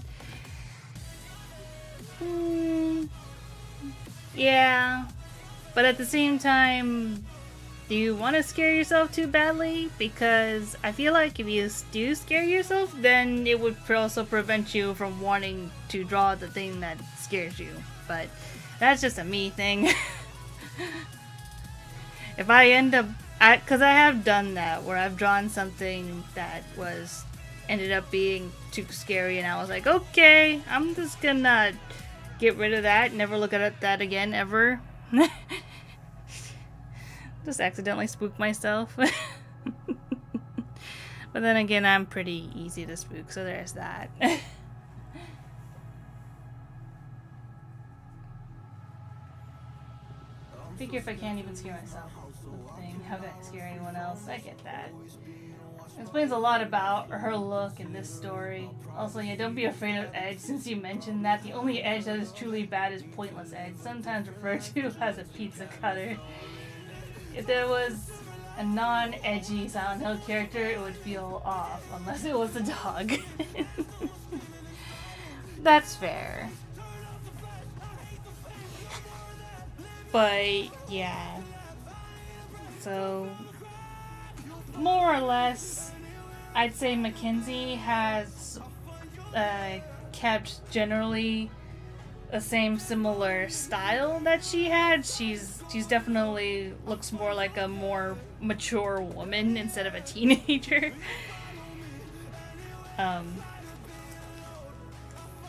Yeah, but at the same time, do you want to scare yourself too badly? Because I feel like if you do scare yourself, then it would also prevent you from wanting to draw the thing that scares you. But that's just a me thing. If I end up, because I have done that, where I've drawn something that ended up being too scary, and I was like, okay, I'm just gonna get rid of that, never look at that again, ever. Just accidentally spook myself. But then again, I'm pretty easy to spook, so there's that. Figure if I can't even scare myself with the thing, how can I scare anyone else? I get that. It explains a lot about her look in this story. Also, yeah, don't be afraid of Edge, since you mentioned that. The only Edge that is truly bad is Pointless Edge, sometimes referred to as a pizza cutter. If there was a non-edgy Silent Hill character, it would feel off, unless it was a dog. That's fair. But, yeah. So, more or less, I'd say Mackenzie has kept generally the same similar style that she had. She's definitely looks more like a more mature woman instead of a teenager.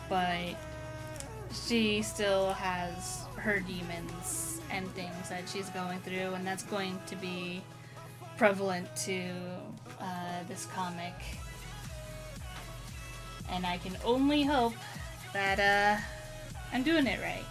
But she still has her demons and things that she's going through, and that's going to be prevalent to this comic. And I can only hope that I'm doing it right.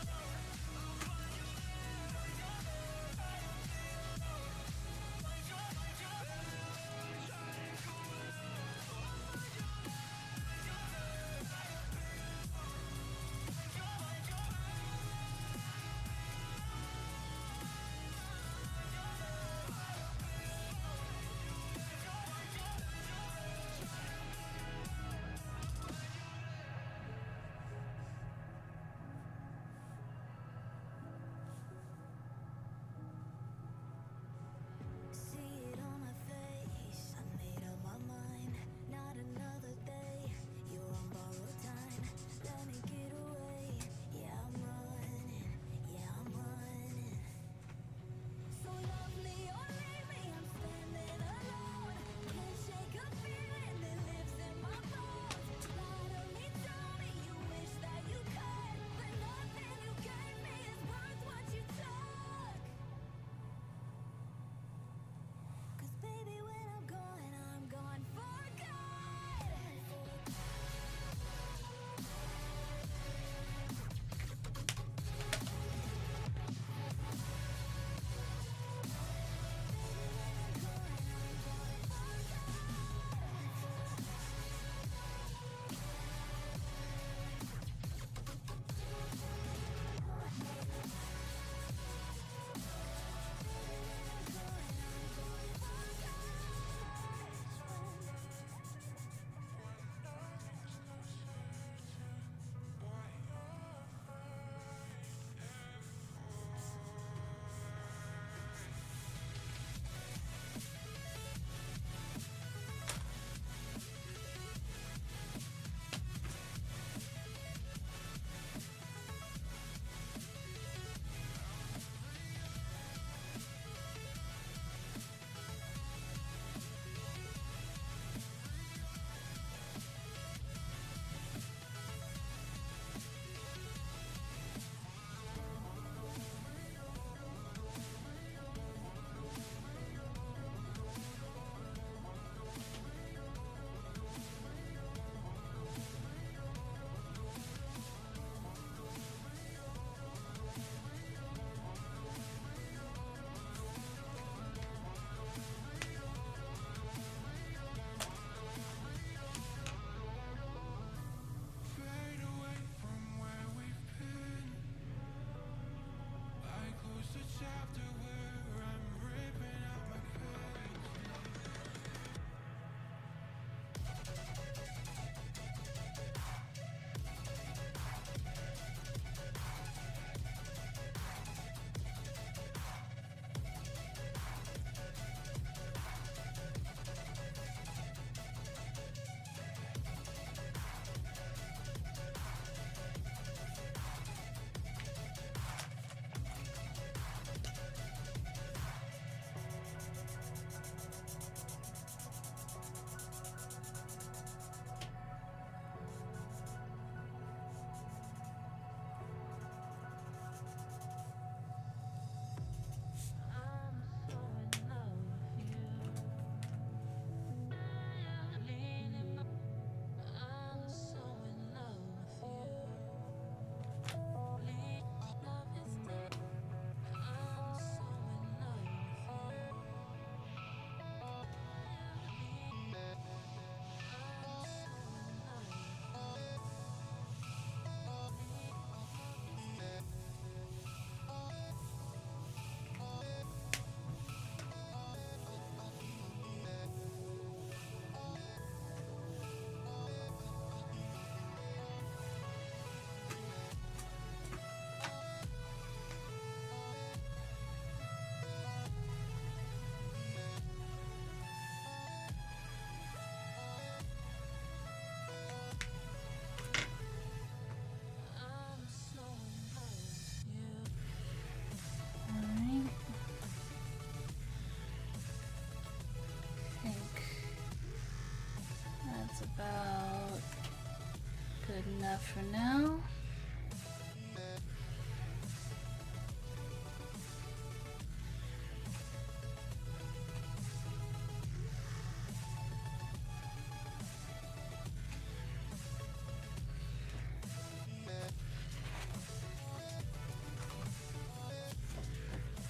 enough for now.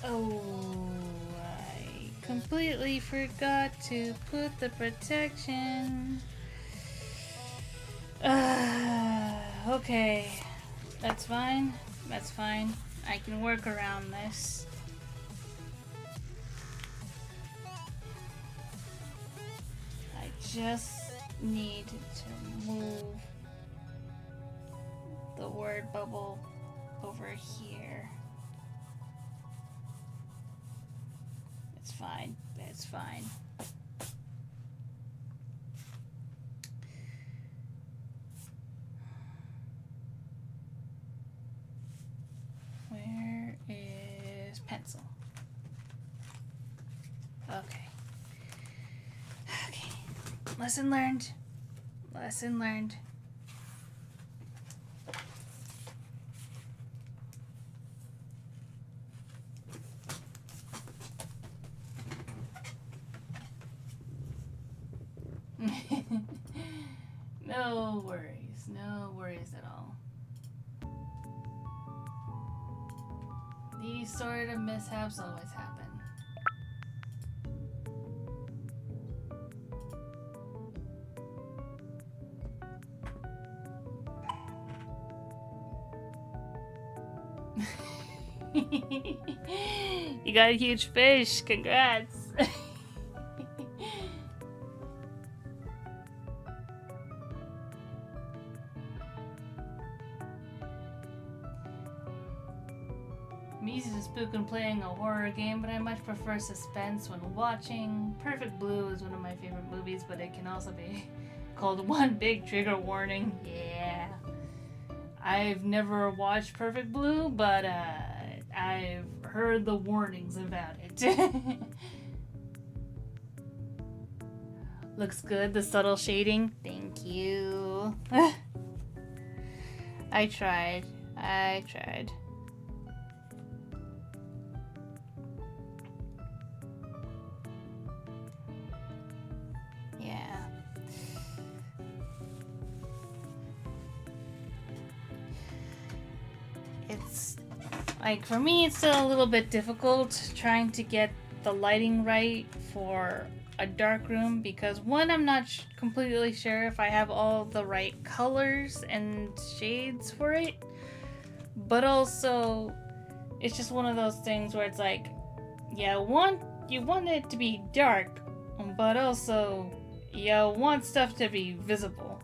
Oh, I completely forgot to put the protection. Okay. That's fine. That's fine. I can work around this. I just need to move the word bubble over here. It's fine. It's fine. Where is pencil? Okay. Okay. Lesson learned. Lesson learned. No worries. No worries at all. These sort of mishaps always happen. You got a huge fish. Congrats. I'm easy to spook when playing a horror game, but I much prefer suspense when watching. Perfect Blue is one of my favorite movies, but it can also be called one big trigger warning. Yeah. I've never watched Perfect Blue, but I've heard the warnings about it. Looks good, the subtle shading. Thank you. I tried. Yeah. It's like, for me, it's still a little bit difficult trying to get the lighting right for a dark room because, one, I'm not completely sure if I have all the right colors and shades for it, but also it's just one of those things where it's like, yeah, you want it to be dark, but also you want stuff to be visible.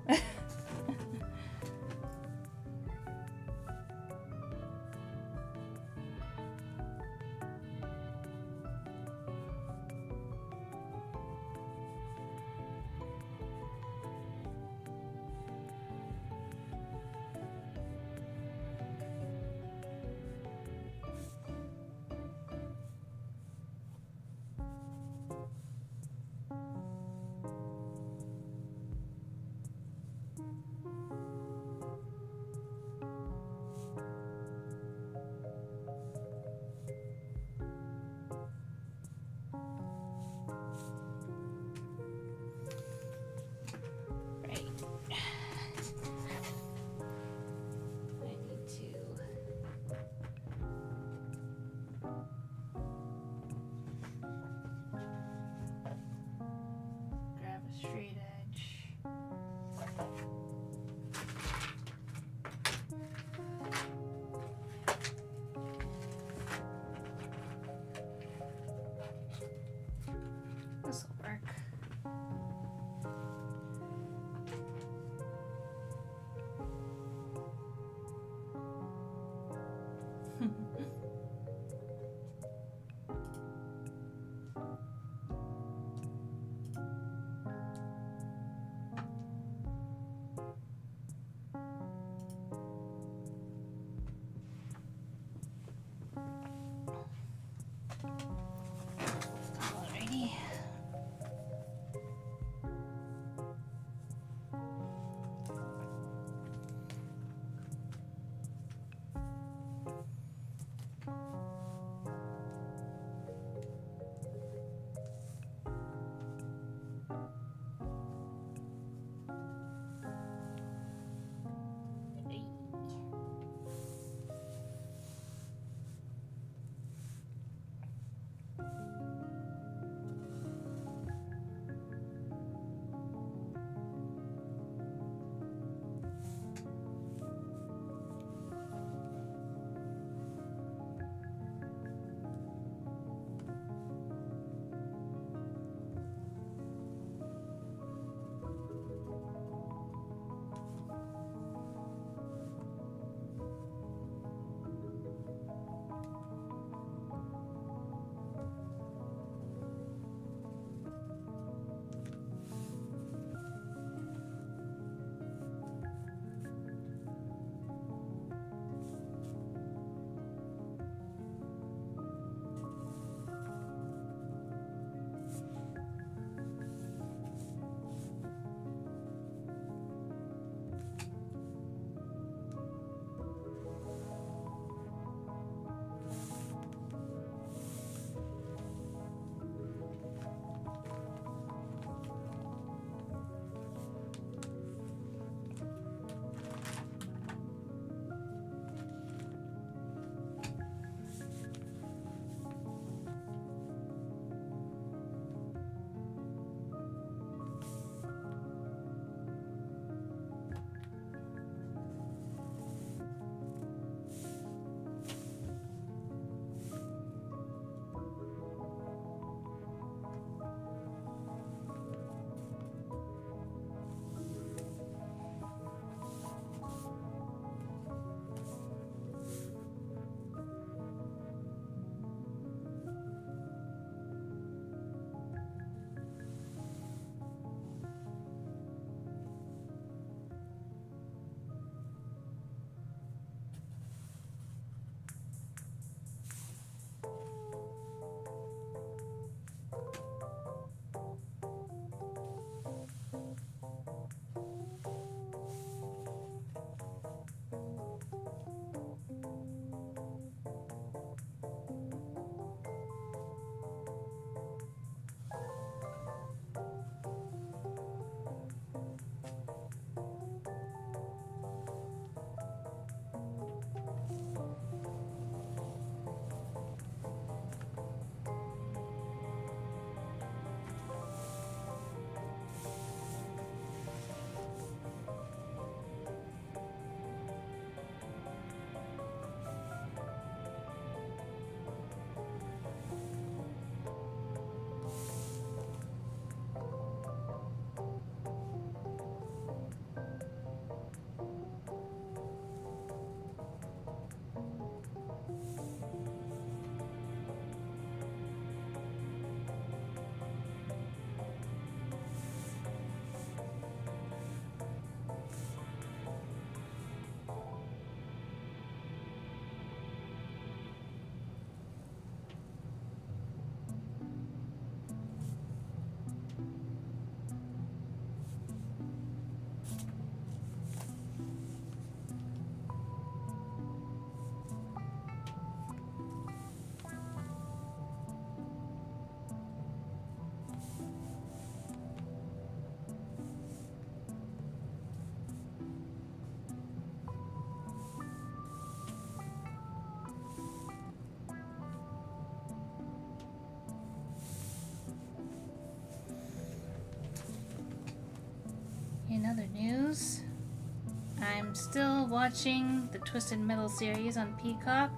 still watching the Twisted Metal series on Peacock.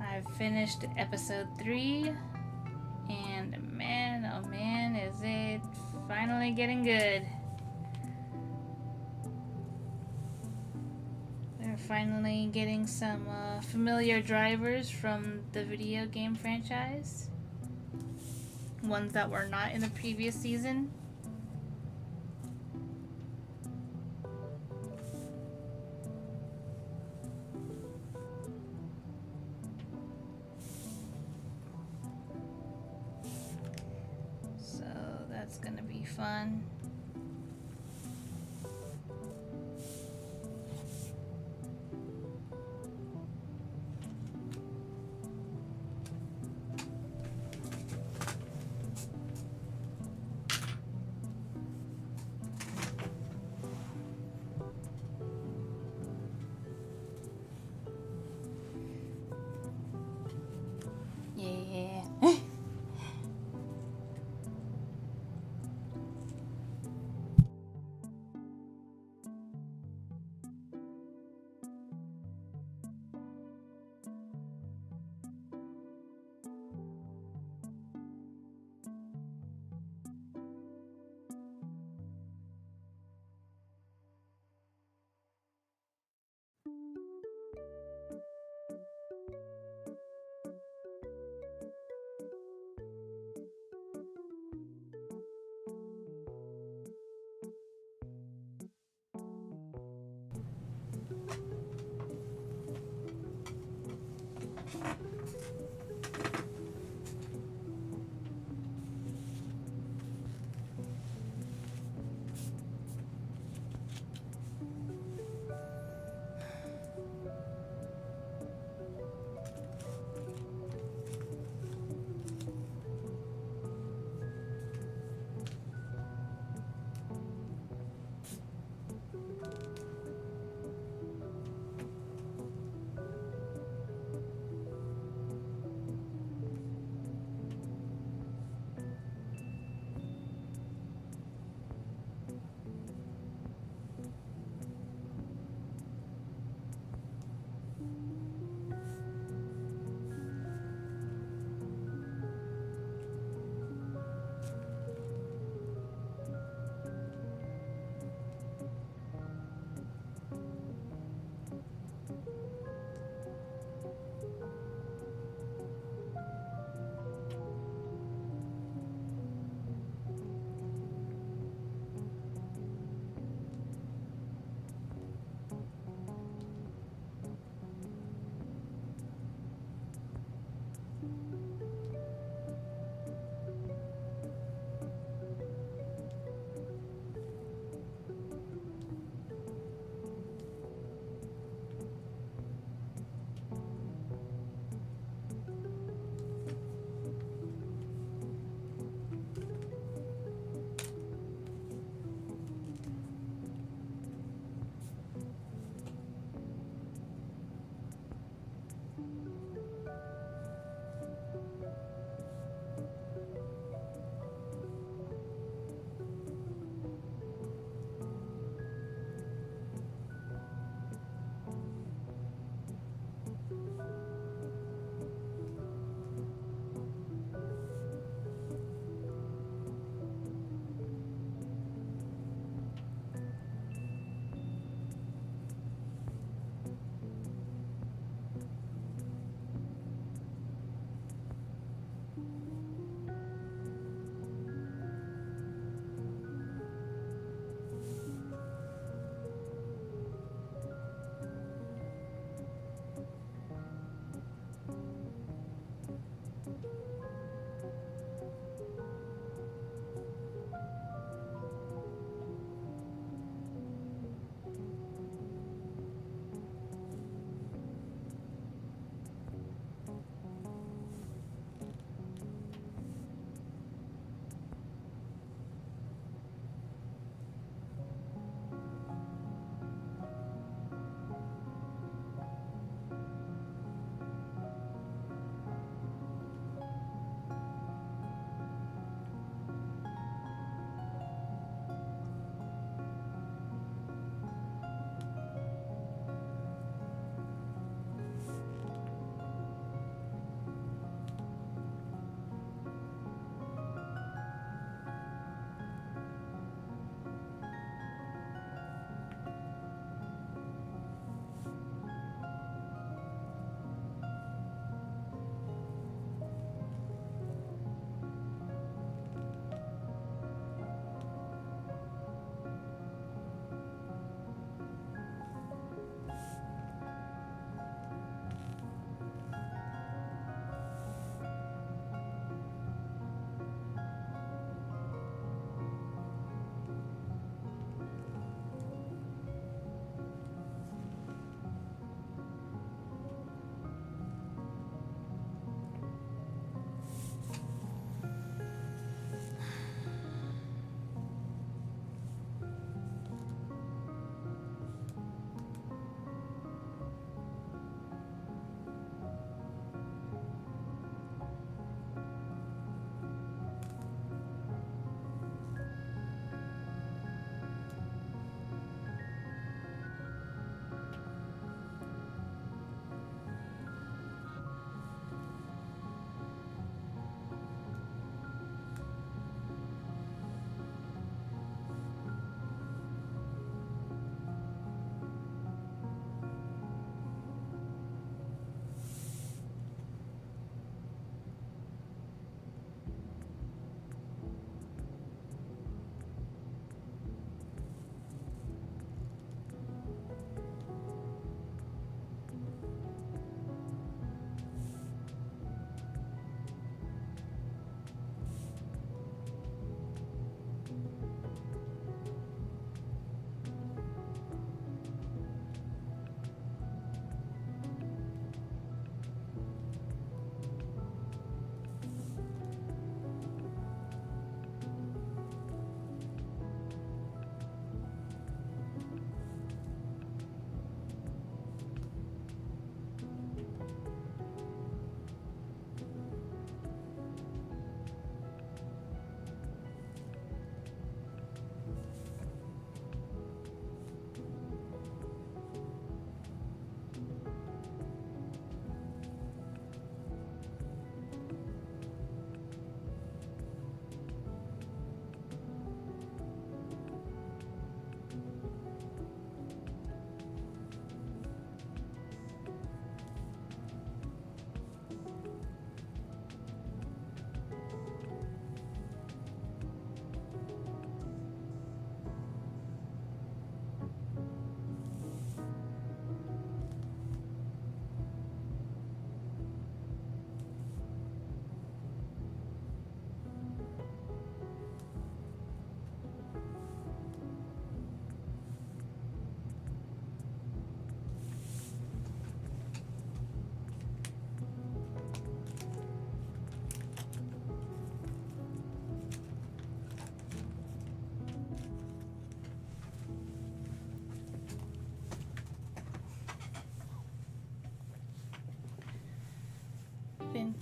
I've finished episode 3, and man, oh man, is it finally getting good. They're finally getting some familiar drivers from the video game franchise. Ones that were not in the previous season. So that's gonna be fun. Yeah.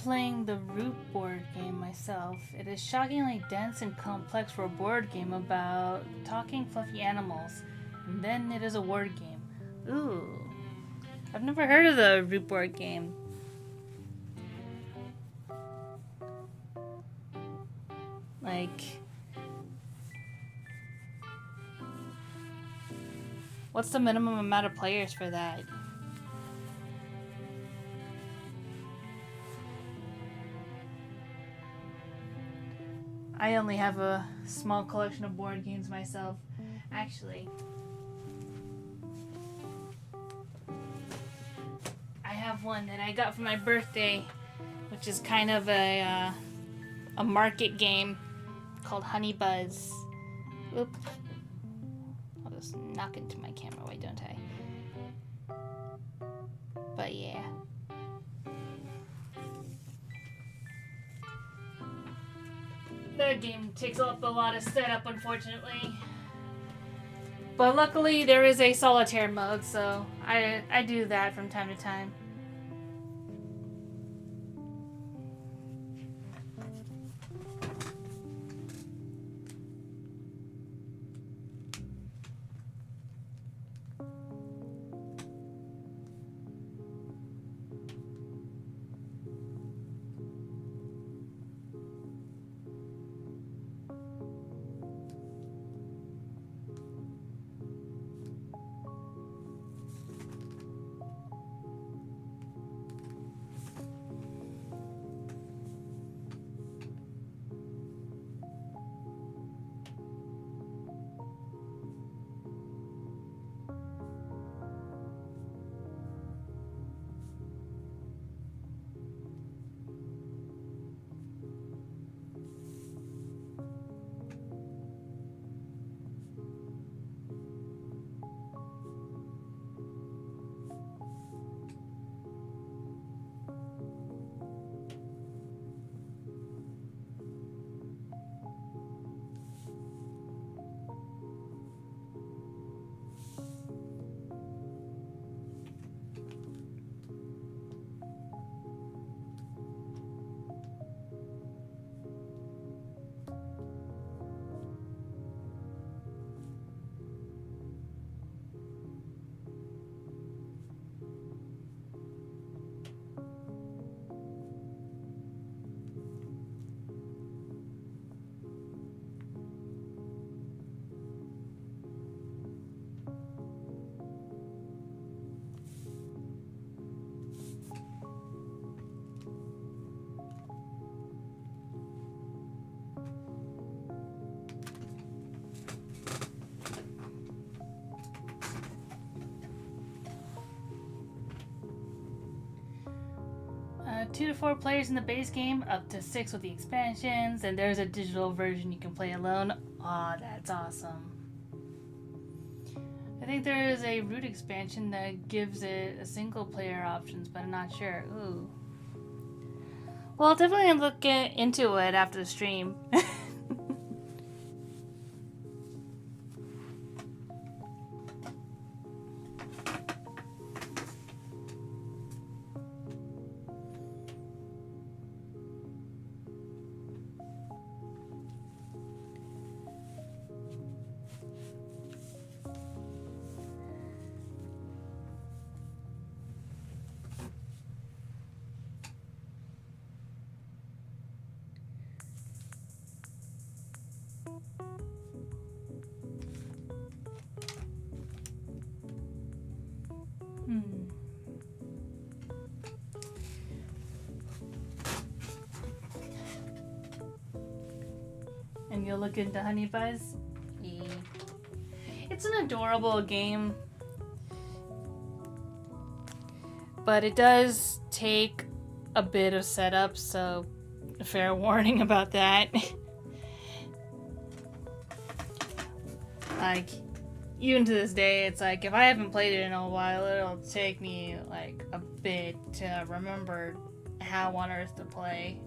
playing the Root board game myself. It is shockingly dense and complex for a board game about talking fluffy animals. And then it is a word game. Ooh. I've never heard of the Root board game. Like, what's the minimum amount of players for that? I only have a small collection of board games myself. Actually, I have one that I got for my birthday, which is kind of a market game called Honey Buzz. Oop. I'll just knock into my camera, why don't I? But yeah. That game takes up a lot of setup, unfortunately. But luckily, there is a solitaire mode, so I do that from time to time. Two to four players in the base game, up to 6 with the expansions, and there's a digital version you can play alone. Aw, that's awesome. I think there is a Root expansion that gives it a single player options, but I'm not sure. Ooh. Well, I'll definitely look into it after the stream. And you'll look into Honey Buzz? Yeah. It's an adorable game, but it does take a bit of setup, so a fair warning about that. Like, even to this day, it's like, if I haven't played it in a while, it'll take me like a bit to remember how on earth to play.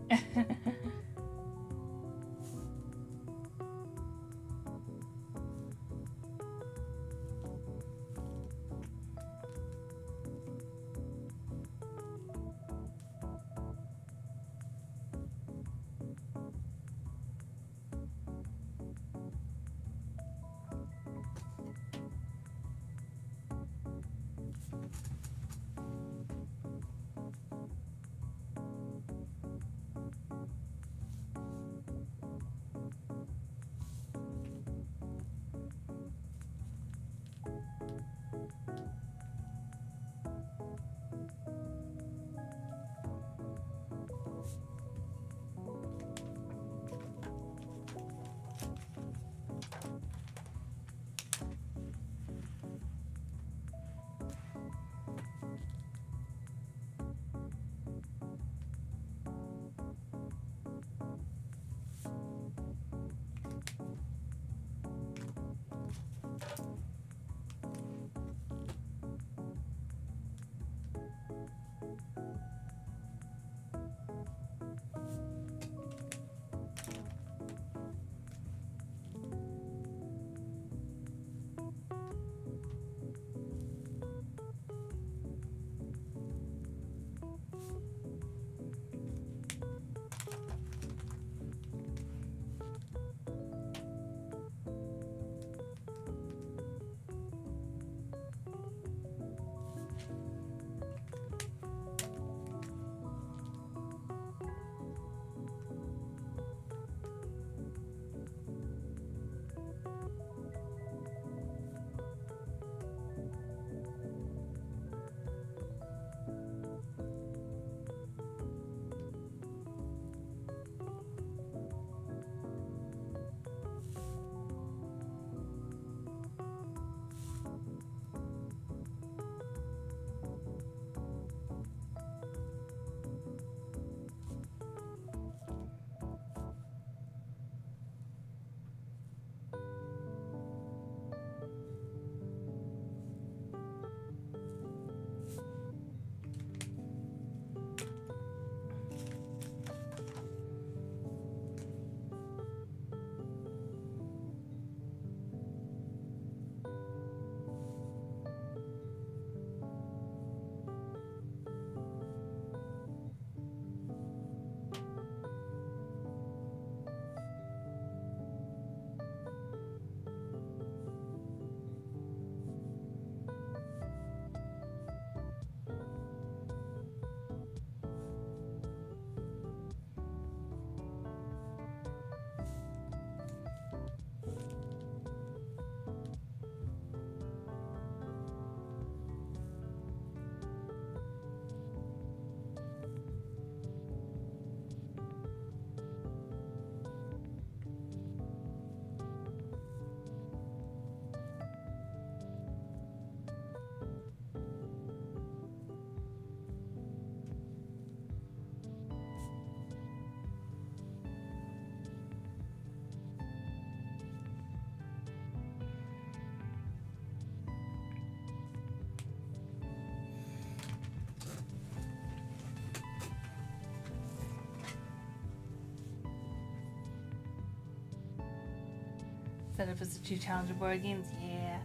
set up as the 2 challenger board games. Yeah.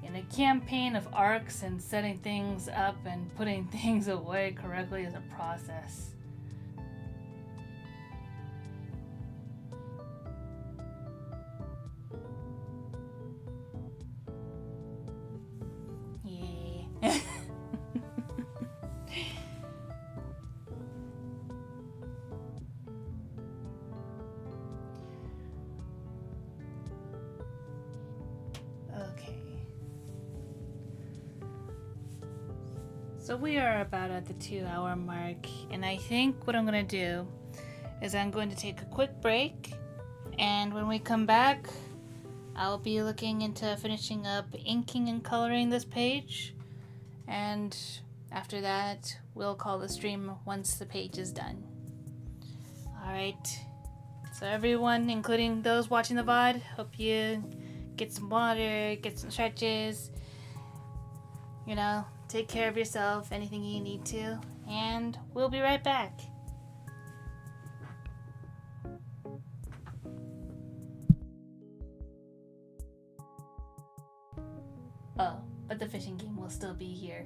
In a campaign of arcs and setting things up and putting things away correctly is a process. Yeah. Okay. So we are about at the 2-hour mark, and I think what I'm going to do is I'm going to take a quick break, and when we come back, I'll be looking into finishing up inking and coloring this page, and after that, we'll call the stream once the page is done. Alright, so everyone, including those watching the VOD, hope you get some water, get some stretches, you know, take care of yourself, anything you need to, and we'll be right back. Oh, but the fishing game will still be here.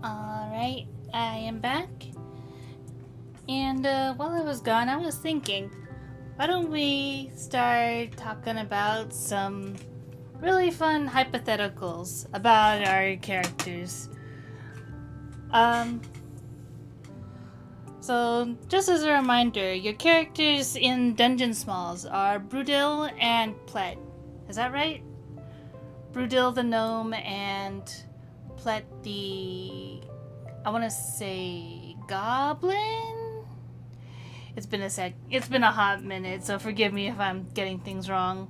Alright, I am back. And while I was gone, I was thinking, why don't we start talking about some really fun hypotheticals about our characters? Um, so just as a reminder, your characters in Dungeon Smalls are Brudil and Plet. Is that right? Brudil the gnome and Plet the, I want to say, goblin? It's been a sec. It's been a hot minute, so forgive me if I'm getting things wrong.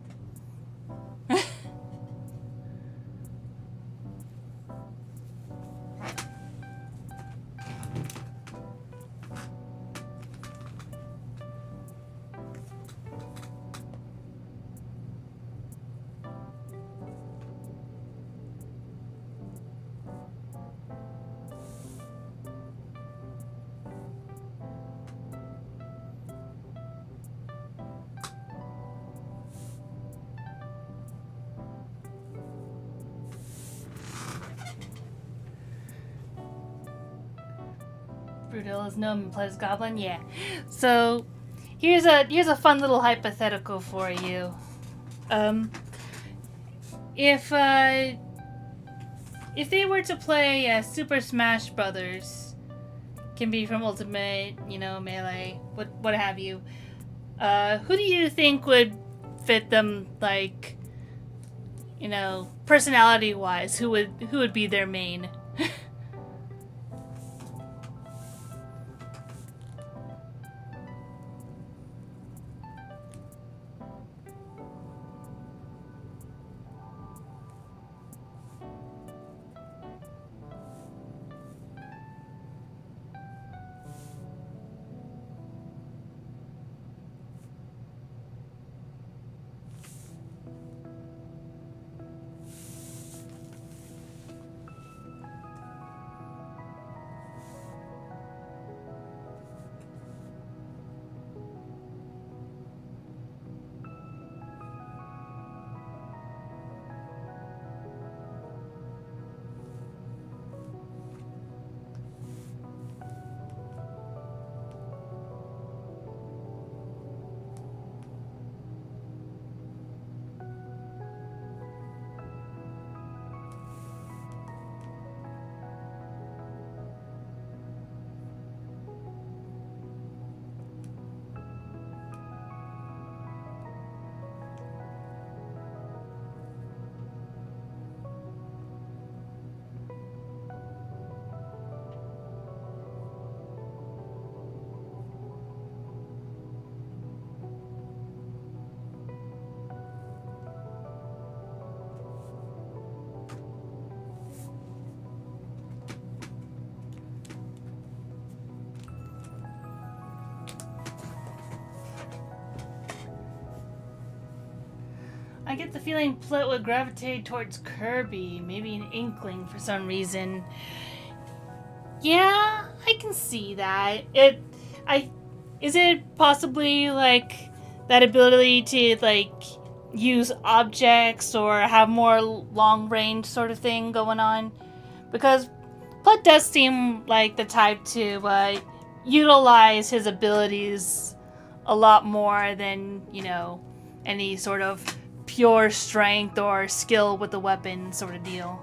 Brudil is gnome and Plet is goblin. Yeah. So here's a fun little hypothetical for you. If they were to play Super Smash Brothers, can be from Ultimate, Melee, what have you. Who do you think would fit them, like, personality wise? Who would be their main? I get the feeling Plet would gravitate towards Kirby, maybe an inkling for some reason. Yeah, I can see that. Is it possibly like that ability to like use objects or have more long range sort of thing going on? Because Plet does seem like the type to utilize his abilities a lot more than, any sort of pure strength or skill with the weapon sort of deal.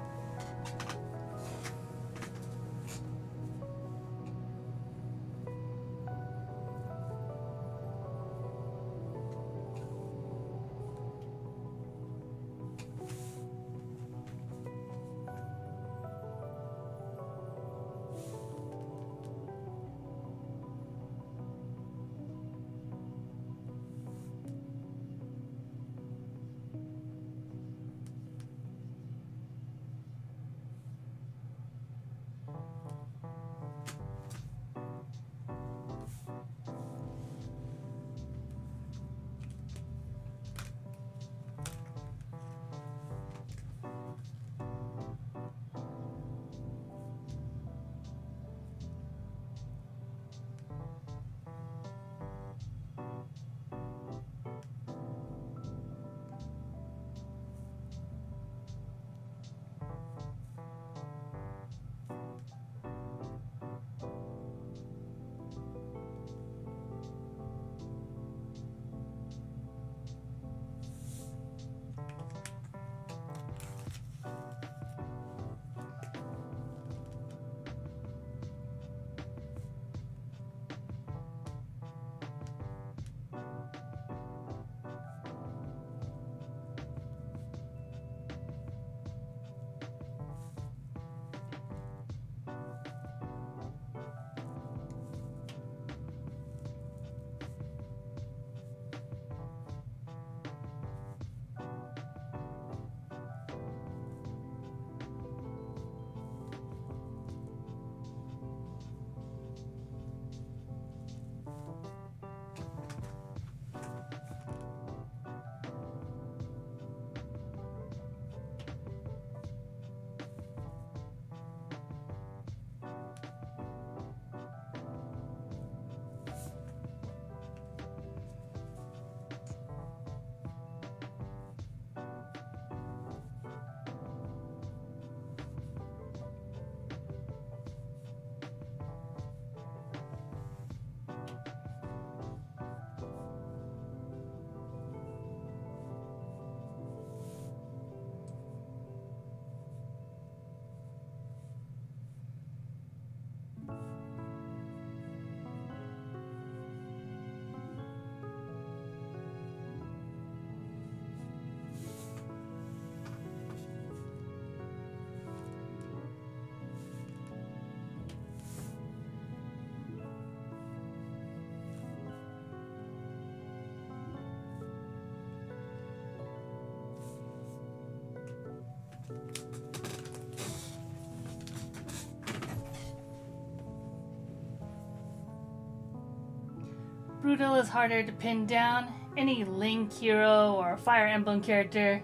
Brutal is harder to pin down. Any Link hero or Fire Emblem character.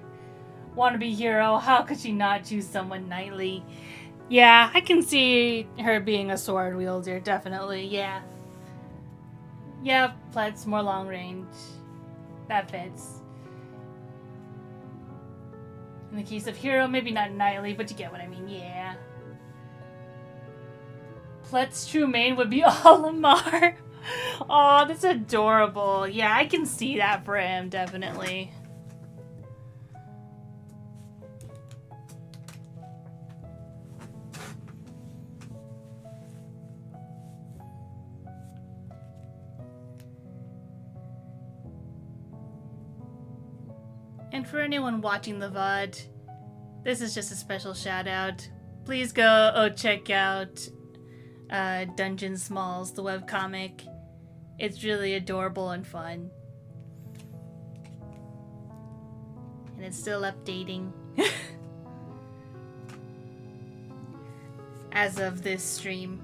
Wannabe hero, how could she not choose someone knightly? Yeah, I can see her being a sword wielder, definitely, yeah. Yeah, Plet's more long range. That fits. In the case of hero, maybe not knightly, but you get what I mean, yeah. Plet's true main would be Olimar. Oh, that's adorable. Yeah, I can see that for him, definitely. And for anyone watching the VOD, this is just a special shout out. Please go check out Dungeon Smalls, the webcomic. It's really adorable and fun. And it's still updating. As of this stream.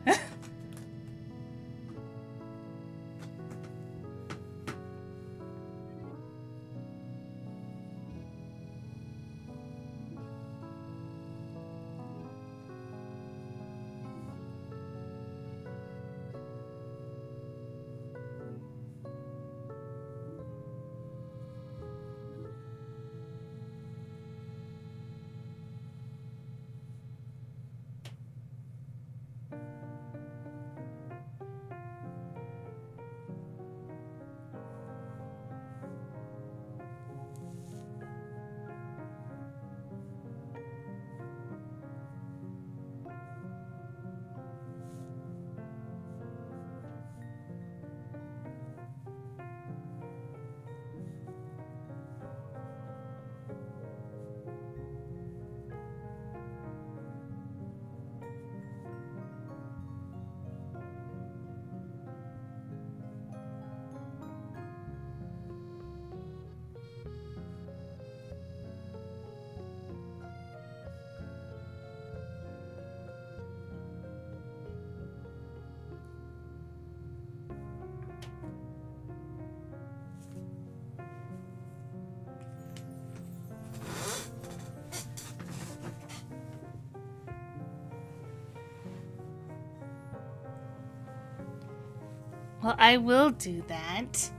Well, I will do that.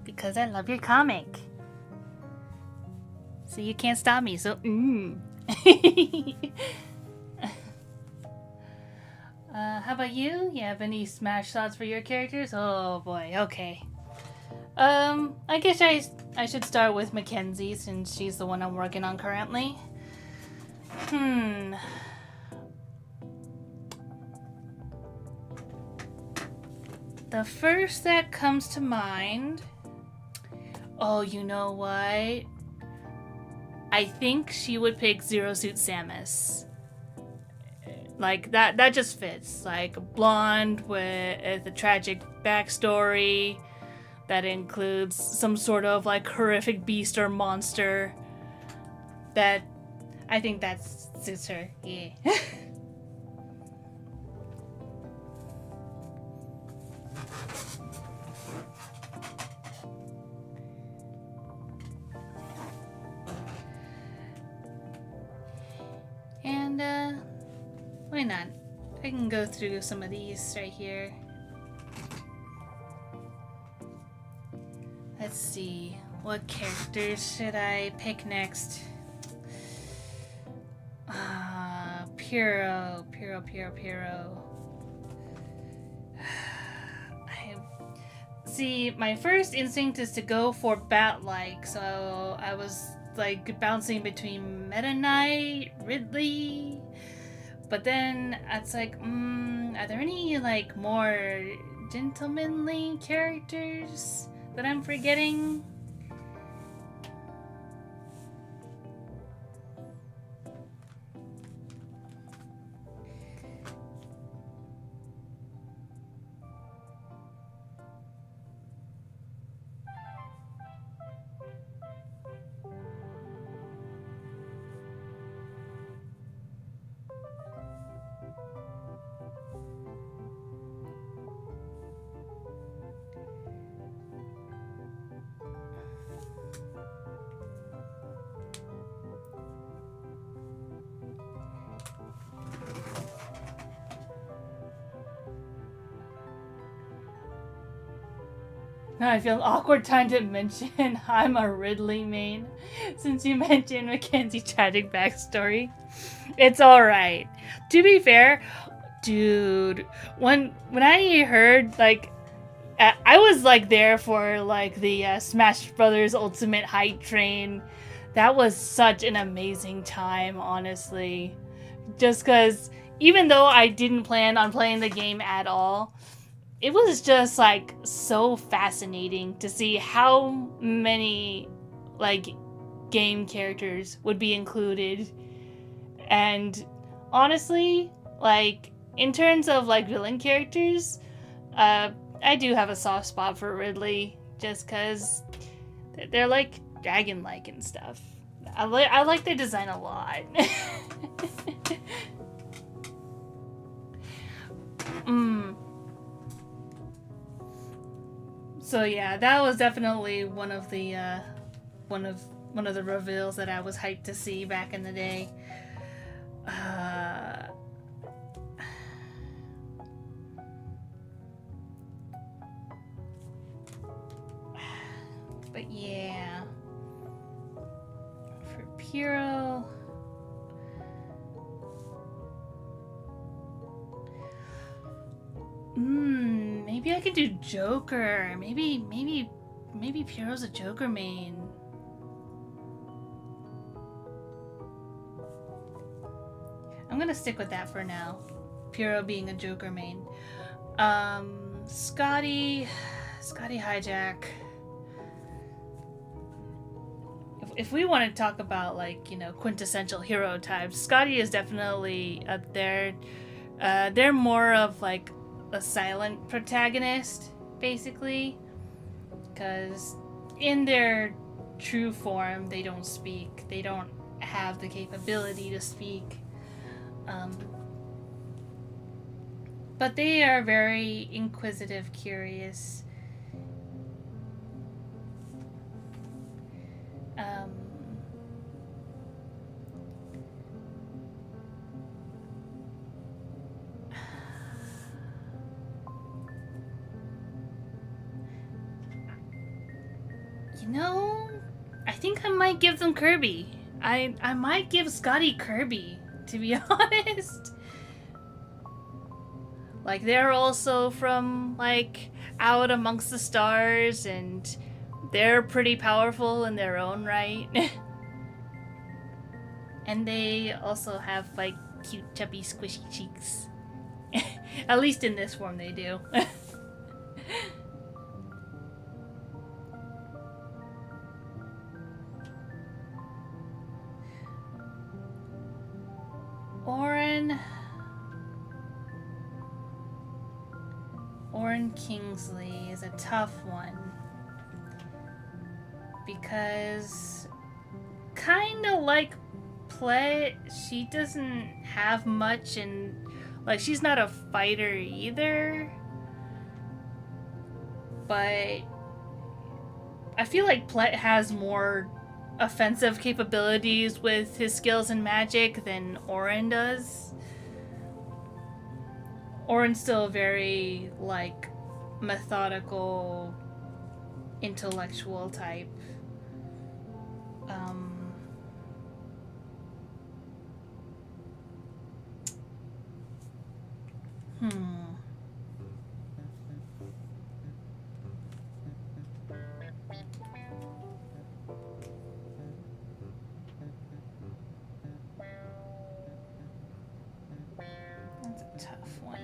Because I love your comic. So you can't stop me, so how about you? You have any smash thoughts for your characters? Oh boy, okay. I guess I should start with Mackenzie since she's the one I'm working on currently. The first that comes to mind... Oh, you know what? I think she would pick Zero Suit Samus. Like, that just fits. Like, blonde with a tragic backstory that includes some sort of, like, horrific beast or monster. That... I think that suits her, yeah. And, why not? I can go through some of these right here. Let's see. What characters should I pick next? Piro. See, my first instinct is to go for bat-like, so I was like bouncing between Meta Knight, Ridley, but then it's like, are there any like more gentlemanly characters that I'm forgetting? Now I feel an awkward time to mention I'm a Ridley main, since you mentioned Mackenzie's tragic backstory. It's alright. To be fair, dude, when I heard, like, I was, like, there for, like, the Smash Brothers Ultimate Hype Train. That was such an amazing time, honestly. Just because, even though I didn't plan on playing the game at all, it was just, like, so fascinating to see how many, like, game characters would be included. And honestly, like, in terms of, like, villain characters, I do have a soft spot for Ridley, just because they're, like, dragon-like and stuff. I like their design a lot. So yeah, that was definitely one of the reveals that I was hyped to see back in the day. But yeah, for Piro, maybe I could do Joker. Maybe Piro's a Joker main. I'm gonna stick with that for now. Piro being a Joker main. Scotty Hijack. If we want to talk about, like, you know, quintessential hero types, Scotty is definitely up there. They're more of, like, a silent protagonist, basically, because in their true form, they don't speak. They don't have the capability to speak. But they are very inquisitive, curious. You know, I think I might give them Kirby. I might give Scotty Kirby, to be honest. Like, they're also from, like, out amongst the stars, and they're pretty powerful in their own right. And they also have, like, cute, chubby, squishy cheeks. At least in this form they do. Orin Kingsley is a tough one, because kind of like Play, she doesn't have much, and, like, she's not a fighter either, but I feel like Play has more offensive capabilities with his skills in magic than Orin does. Orin's still very, like, methodical, intellectual type. That's a tough one.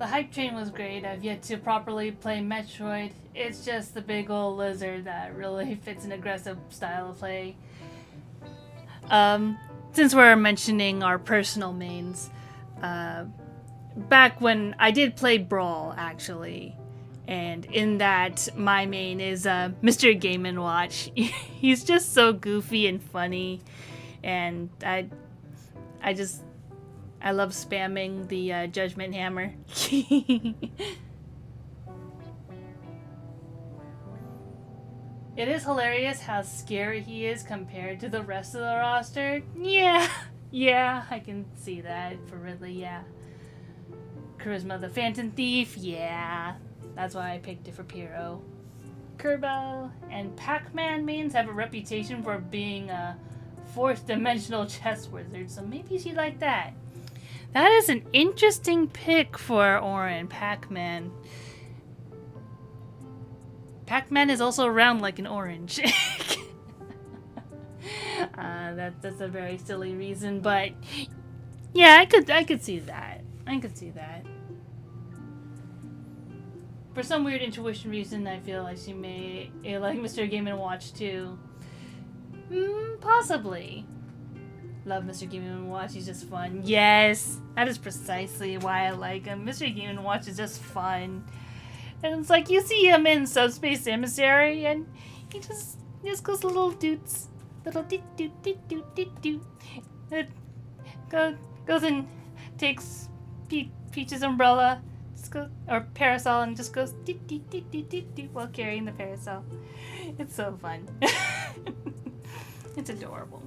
the hype train was great. I've yet to properly play Metroid. It's just the big old lizard that really fits an aggressive style of play. Since we're mentioning our personal mains, back when I did play Brawl, actually, and in that, my main is Mr. Game & Watch. He's just so goofy and funny, and I love spamming the Judgment Hammer. It is hilarious how scary he is compared to the rest of the roster. Yeah, I can see that for Ridley, yeah. Charisma the Phantom Thief, yeah. That's why I picked it for Pyro. Kerbo and Pac-Man mains have a reputation for being a fourth-dimensional chess wizard, so maybe she liked that. That is an interesting pick for Orin, Pac-Man. Pac-Man is also round like an orange. That's a very silly reason, but yeah, I could see that. I could see that. For some weird intuition reason, I feel like she may like Mr. Game & Watch too. Possibly. Love Mr. Game & Watch, he's just fun. Yes, that is precisely why I like him. Mr. Game & Watch is just fun. And it's like you see him in Subspace Emissary and he just goes little doots. Little doot doot doot doot doot doot. It goes and takes Peach's umbrella, or parasol, and just goes doot doot doot doot doot doot while carrying the parasol. It's so fun. It's adorable.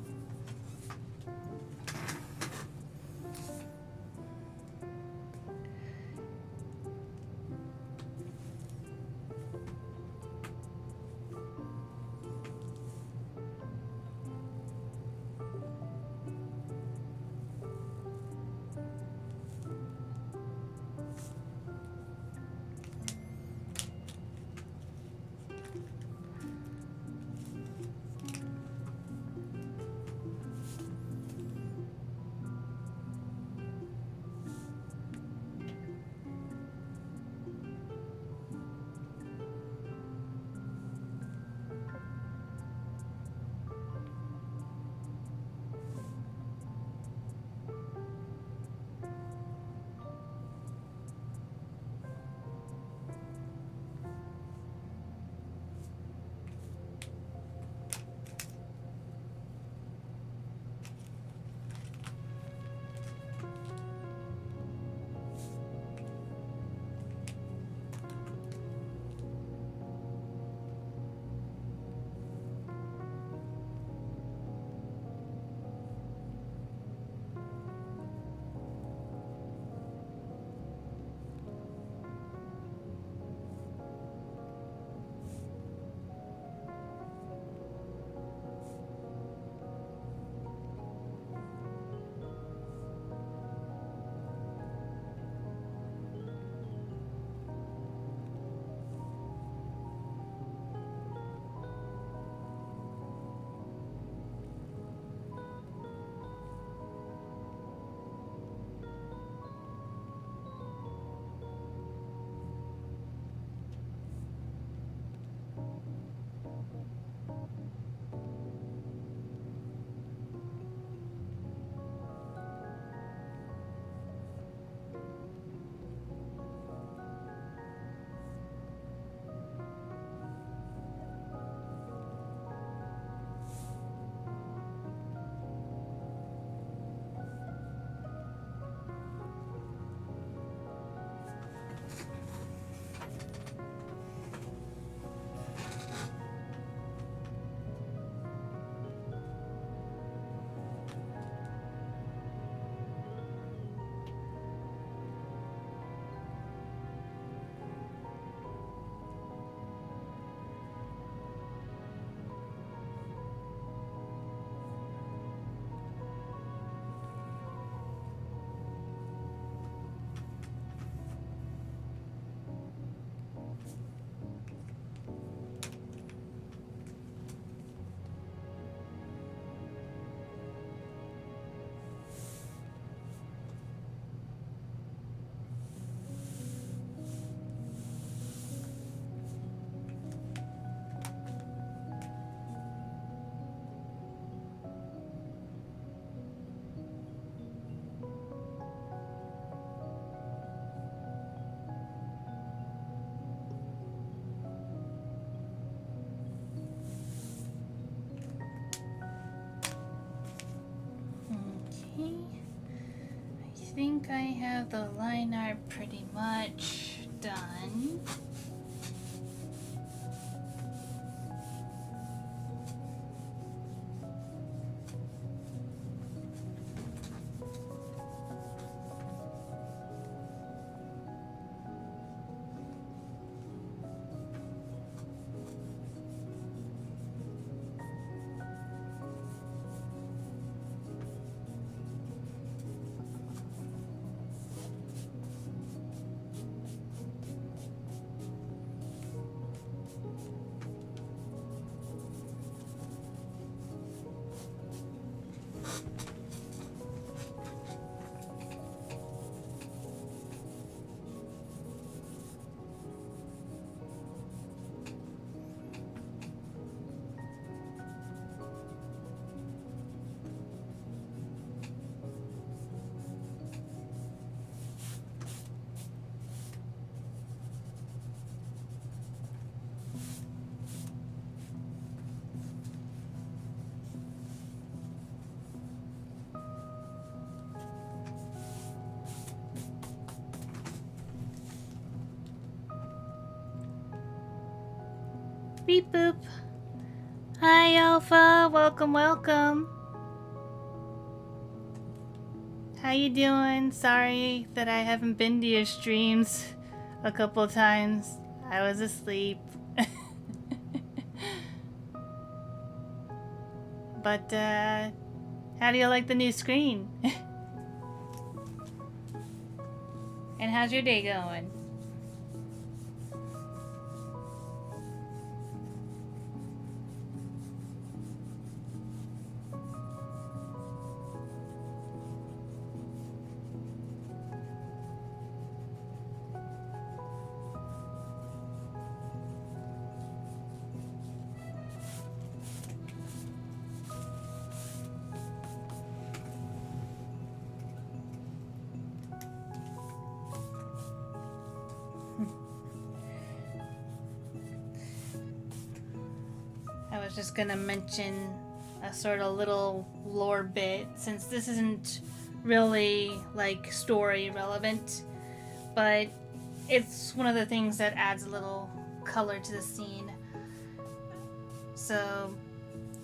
think I have the line art pretty much done. Beep boop. Hi Alpha, welcome, welcome. How you doing? Sorry that I haven't been to your streams a couple times. I was asleep. But how do you like the new screen? And how's your day going? I was just gonna mention a sort of little lore bit, since this isn't really like story relevant, but it's one of the things that adds a little color to the scene. So,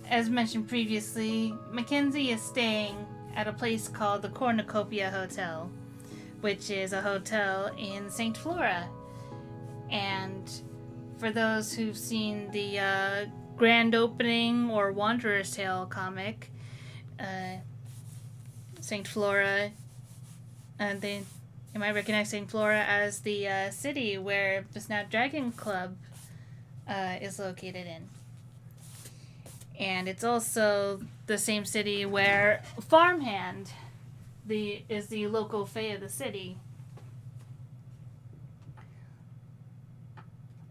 as mentioned previously, Mackenzie is staying at a place called the Cornucopia Hotel, which is a hotel in St. Flora. And for those who've seen the grand opening or Wanderer's Tale comic, St. Flora, you might recognize St. Flora as the city where the Snapdragon Club is located in. And it's also the same city where Farmhand is the local fae of the city.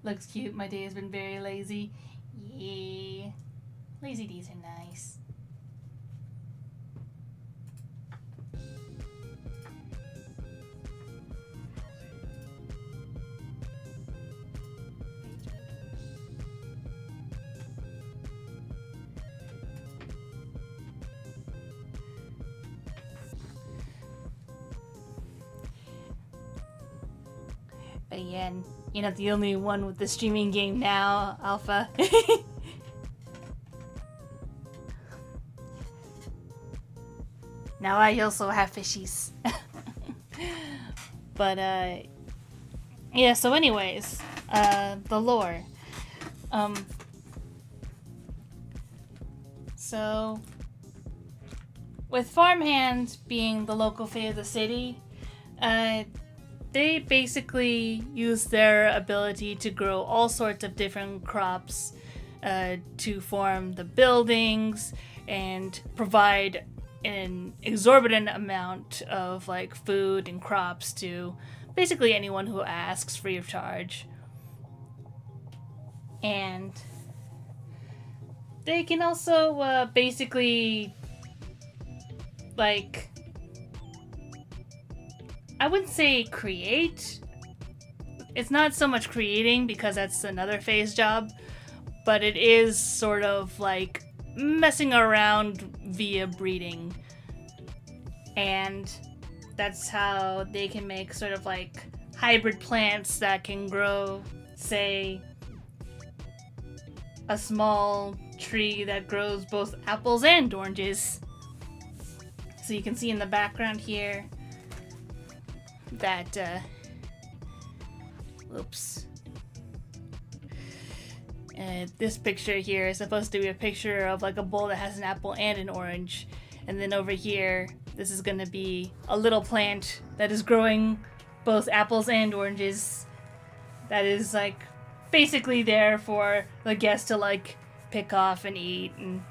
Looks cute. My day has been very lazy. Yeah. Lazy days are nice. But yeah, you're not the only one with the streaming game now, Alpha. Now I also have fishies. But, yeah, so anyways, the lore. So, with Farmhand being the local fae of the city, they basically use their ability to grow all sorts of different crops to form the buildings and provide an exorbitant amount of like food and crops to basically anyone who asks, free of charge. And they can also basically, like, I wouldn't say create. It's not so much creating because that's another phase job, but it is sort of like messing around via breeding. And that's how they can make sort of like hybrid plants that can grow, say, a small tree that grows both apples and oranges. So you can see in the background here that, oops. This picture here is supposed to be a picture of like a bowl that has an apple and an orange. And then over here, this is gonna be a little plant that is growing both apples and oranges. That is like basically there for the guests to like pick off and eat and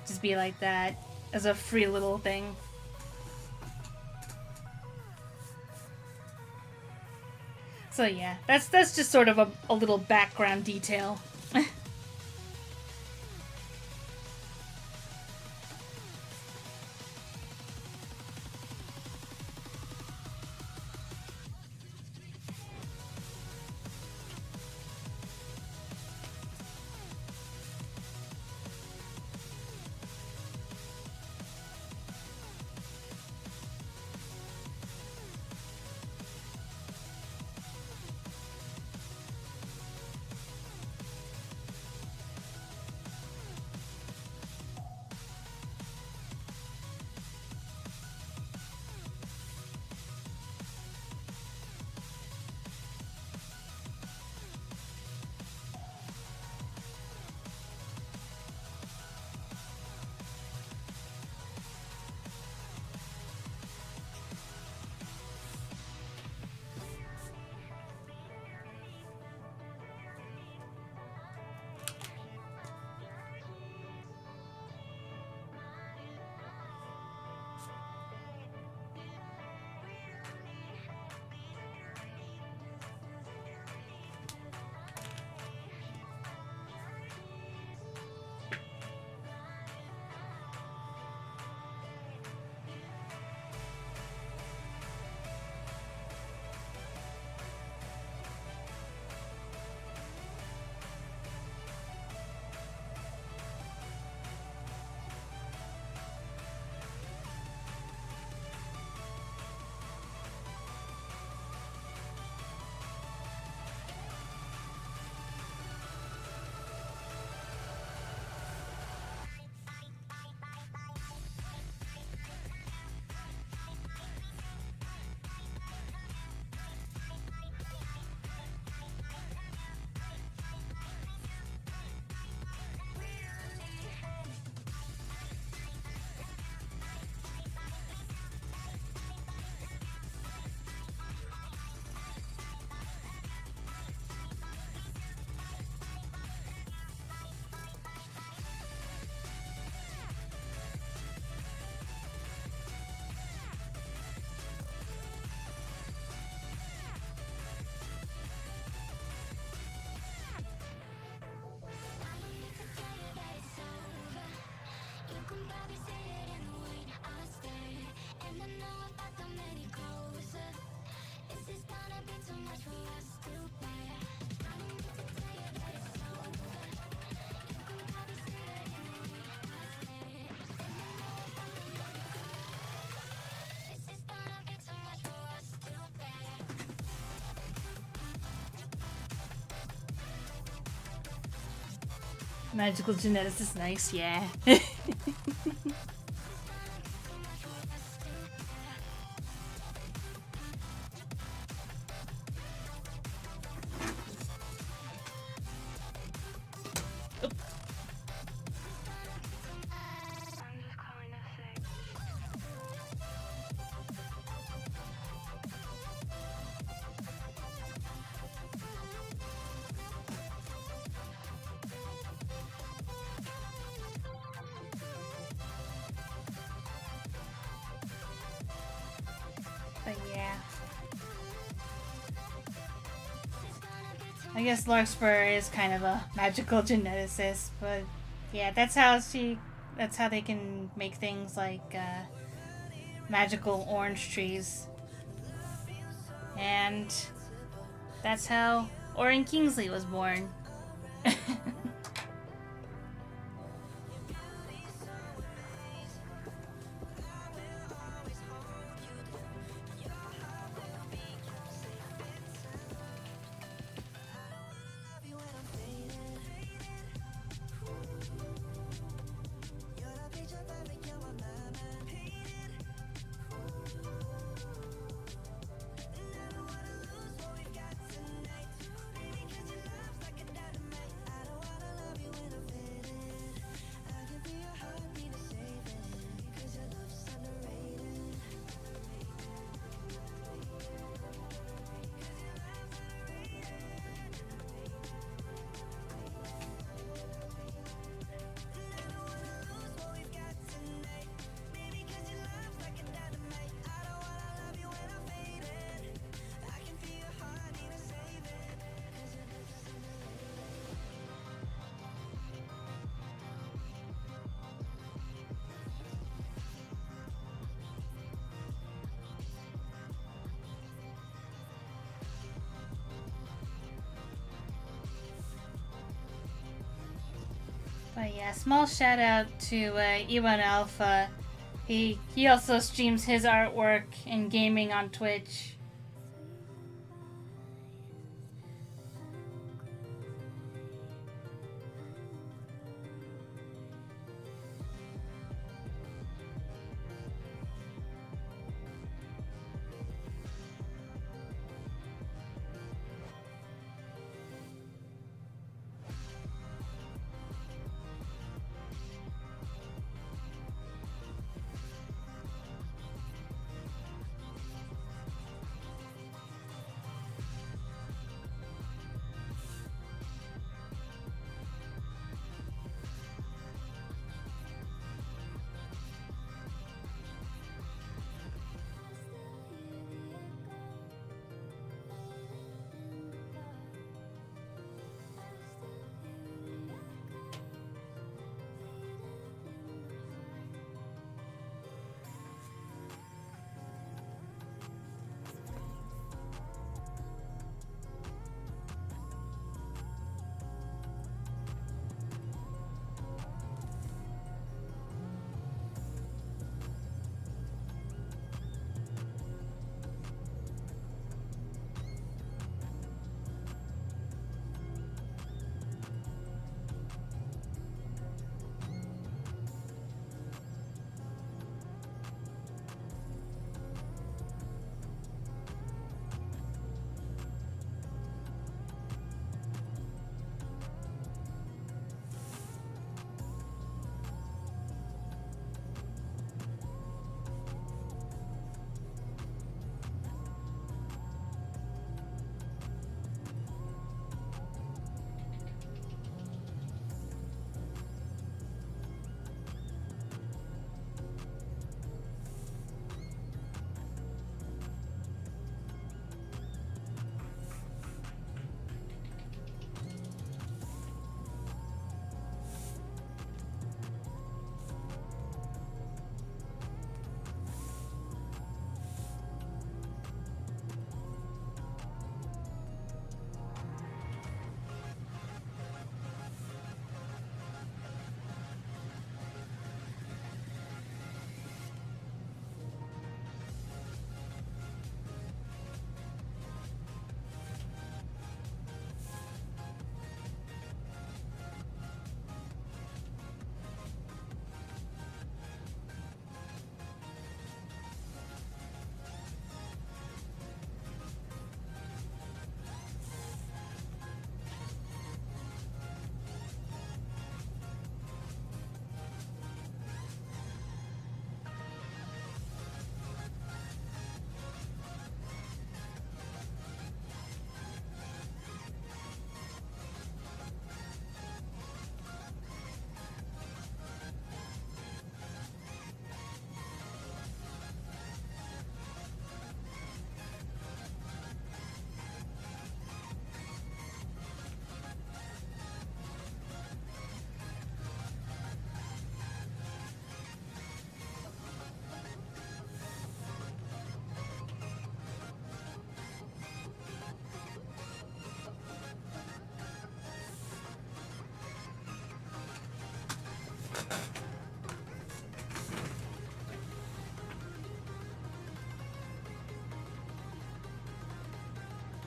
just be like that as a free little thing. So yeah, that's just sort of a little background detail. Magical genetics is nice, yeah. But yeah. I guess Larkspur is kind of a magical geneticist, but yeah, that's how they can make things like magical orange trees. And that's how Orin Kingsley was born. Yeah, small shout out to Ewan Alpha. He also streams his artwork and gaming on Twitch.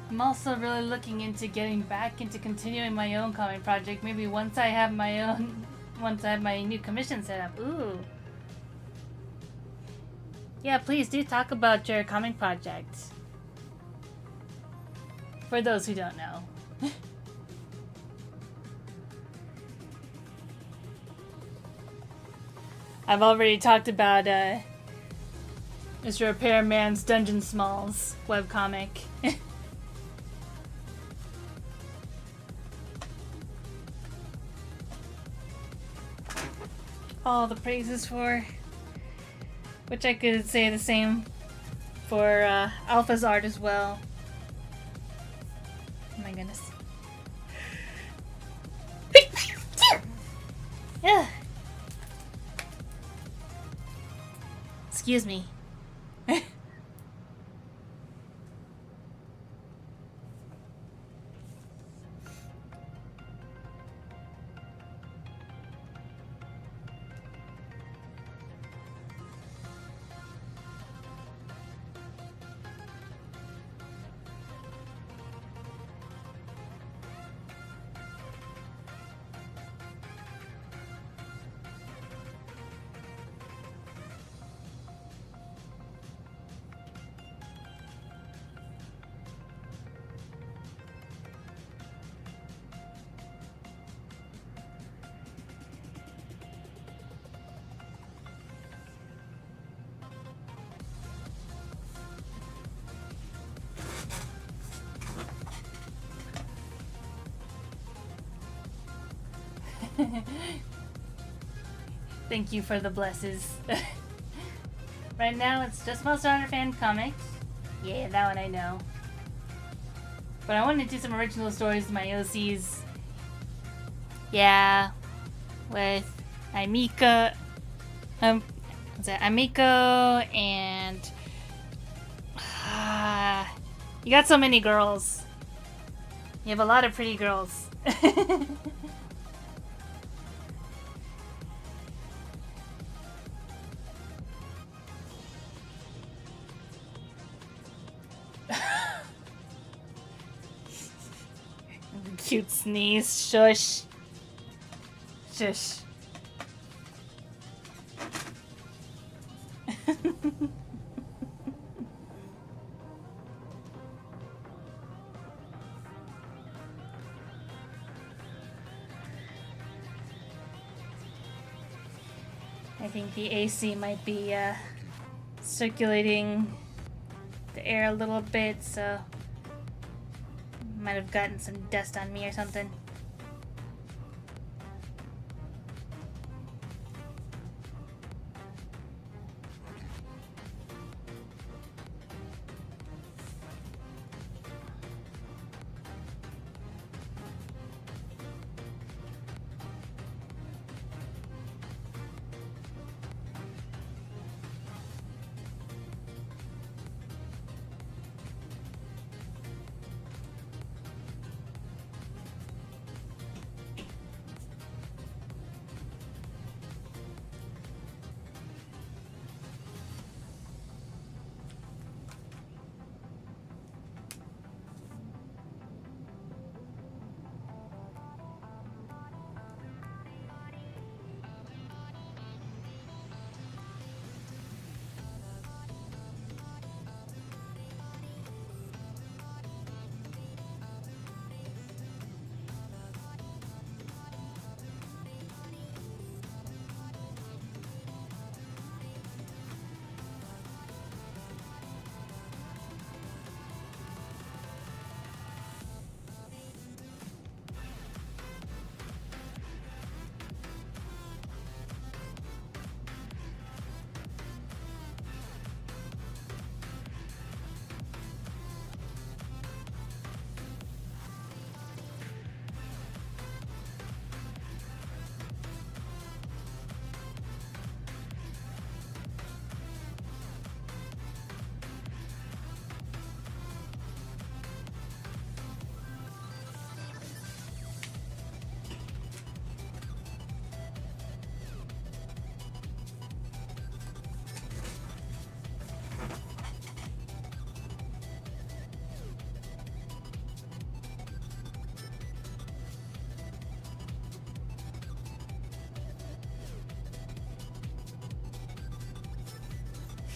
I'm also really looking into getting back into continuing my own comic project. Maybe once I have my new commission set up. Ooh. Yeah, please do talk about your comic project. For those who don't know. I've already talked about Mr. Repairman's Dungeon Smalls webcomic. All the praises for, which I could say the same for Alpha's art as well. Oh my goodness. Yeah. Excuse me. Thank you for the blesses. Right now it's just Monster Hunter fan comics. Yeah, that one I know. But I wanted to do some original stories with my OCs. Yeah, with Amika, Amiko, and you got so many girls. You have a lot of pretty girls. Cute sneeze. Shush. Shush. I think the AC might be circulating the air a little bit, so might have gotten some dust on me or something.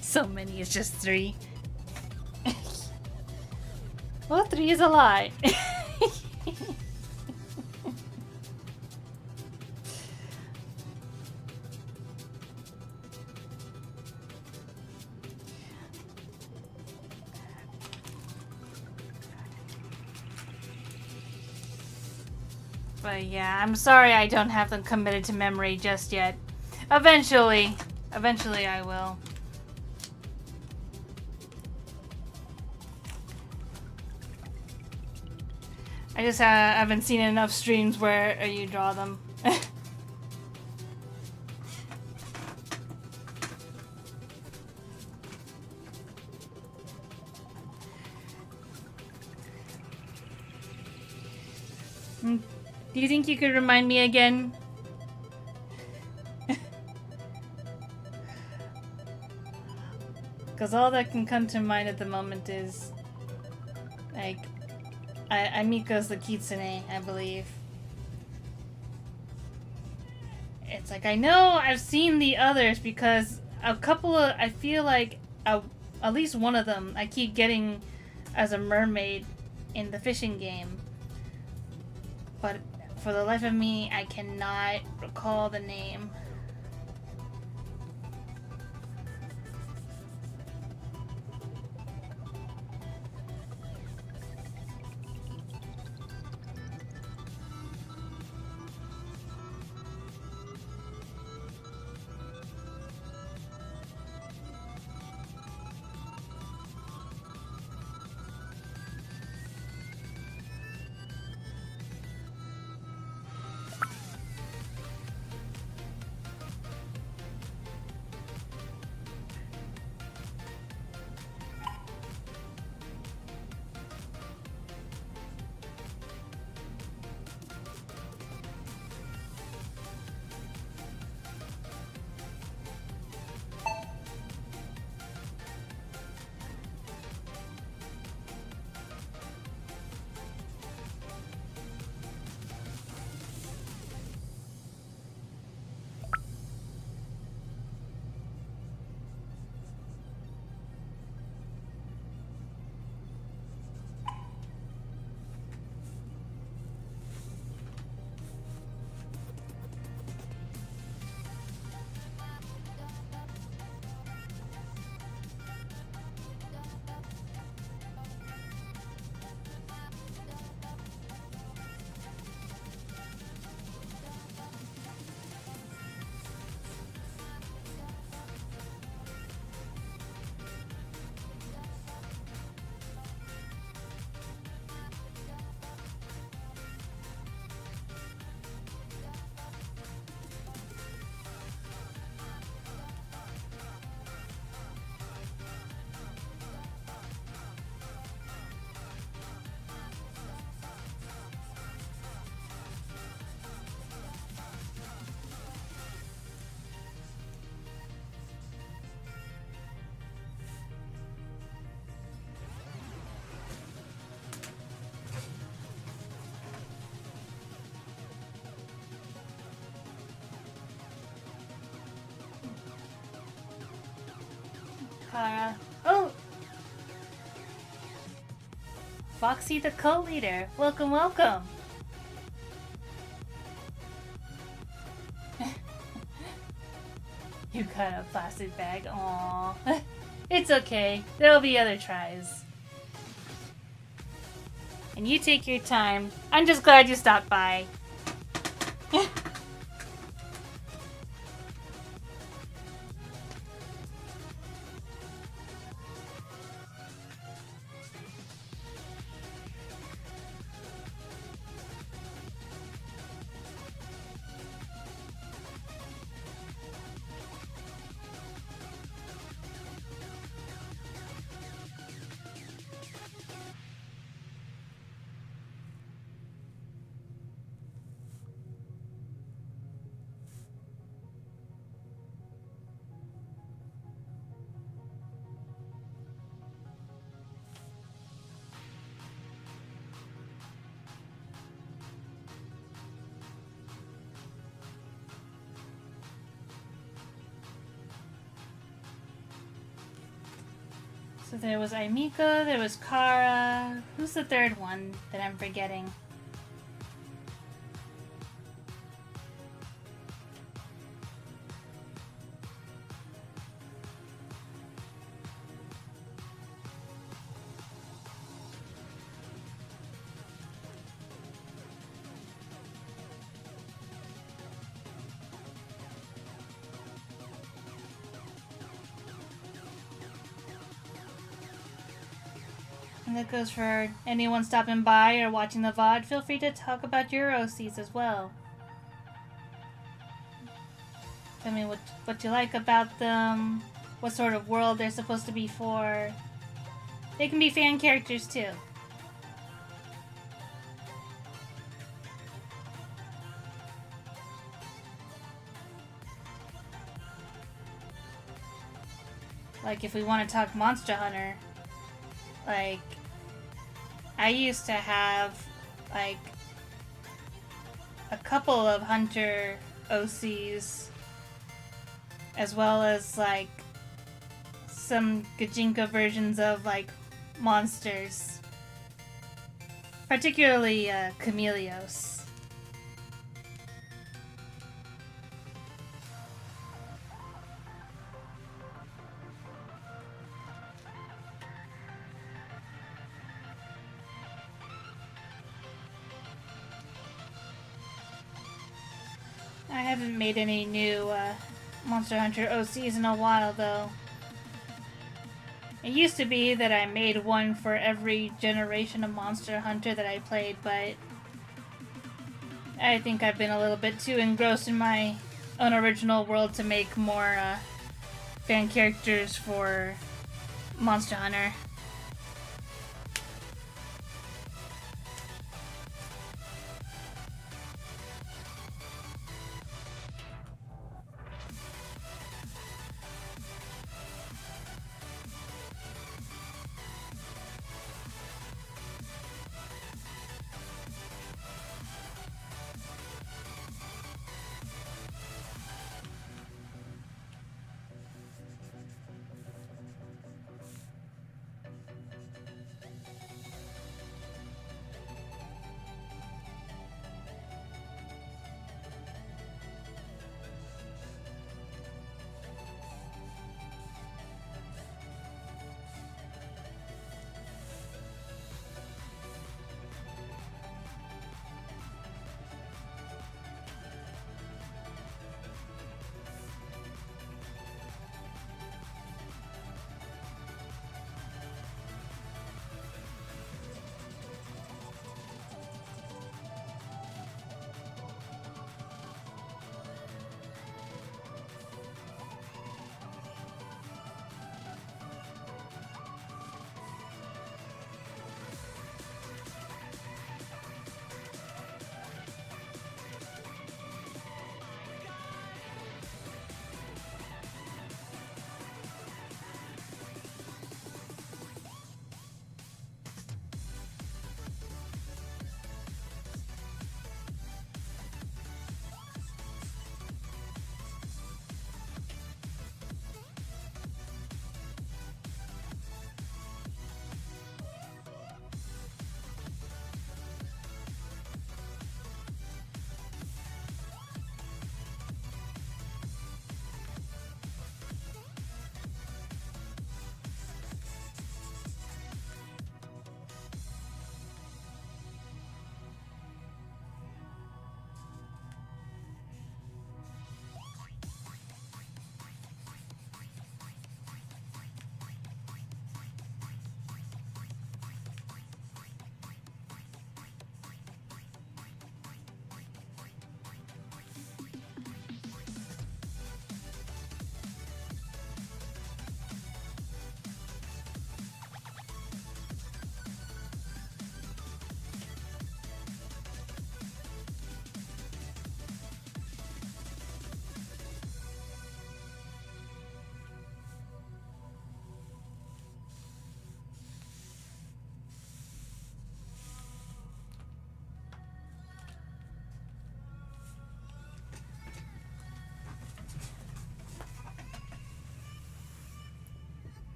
So many, it's just 3. Well, 3 is a lie. But yeah, I'm sorry I don't have them committed to memory just yet. Eventually I will. I just haven't seen enough streams where you draw them. Do you think you could remind me again? Because all that can come to mind at the moment is like Amiko's the Kitsune, I believe. It's like, I know I've seen the others because a couple of, I feel like at least one of them I keep getting as a mermaid in the fishing game. But for the life of me, I cannot recall the name. Kara. Oh! Foxy the cult leader. Welcome, welcome. You got a plastic bag. Aww. It's okay. There'll be other tries. And you take your time. I'm just glad you stopped by. So there was Aimiko, there was Kara. Who's the third one that I'm forgetting? And that goes for anyone stopping by or watching the VOD. Feel free to talk about your OCs as well. Tell me what you like about them, what sort of world they're supposed to be for. They can be fan characters too. Like if we want to talk Monster Hunter, like I used to have like a couple of Hunter OCs as well as like some Gajinka versions of like monsters, particularly Chameleos. I haven't made any new Monster Hunter OCs in a while, though. It used to be that I made one for every generation of Monster Hunter that I played, but I think I've been a little bit too engrossed in my own original world to make more fan characters for Monster Hunter.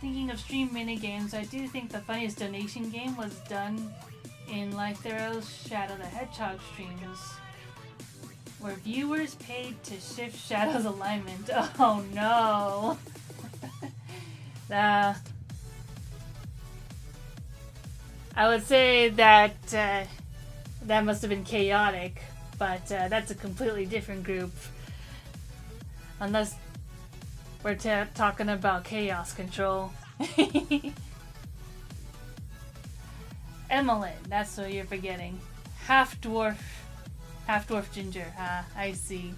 thinking of stream minigames, I do think the funniest donation game was done in like their Shadow the Hedgehog streams, where viewers paid to shift Shadow's alignment. Oh no! I would say that that must have been chaotic, but that's a completely different group. Unless we're talking about chaos control. Emmeline, that's what you're forgetting. Half dwarf ginger. Ah, I see.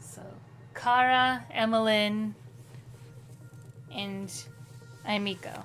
So, Kara, Emmeline, and Aimiko.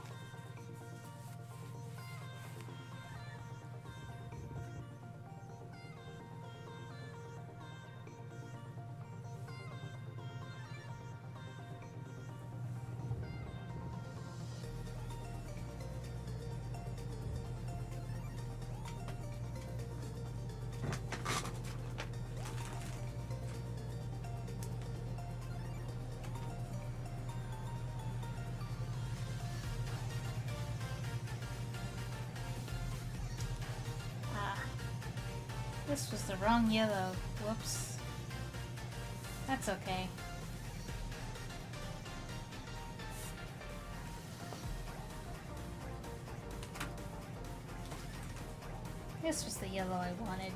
This was the wrong yellow. Whoops. That's okay. This was the yellow I wanted.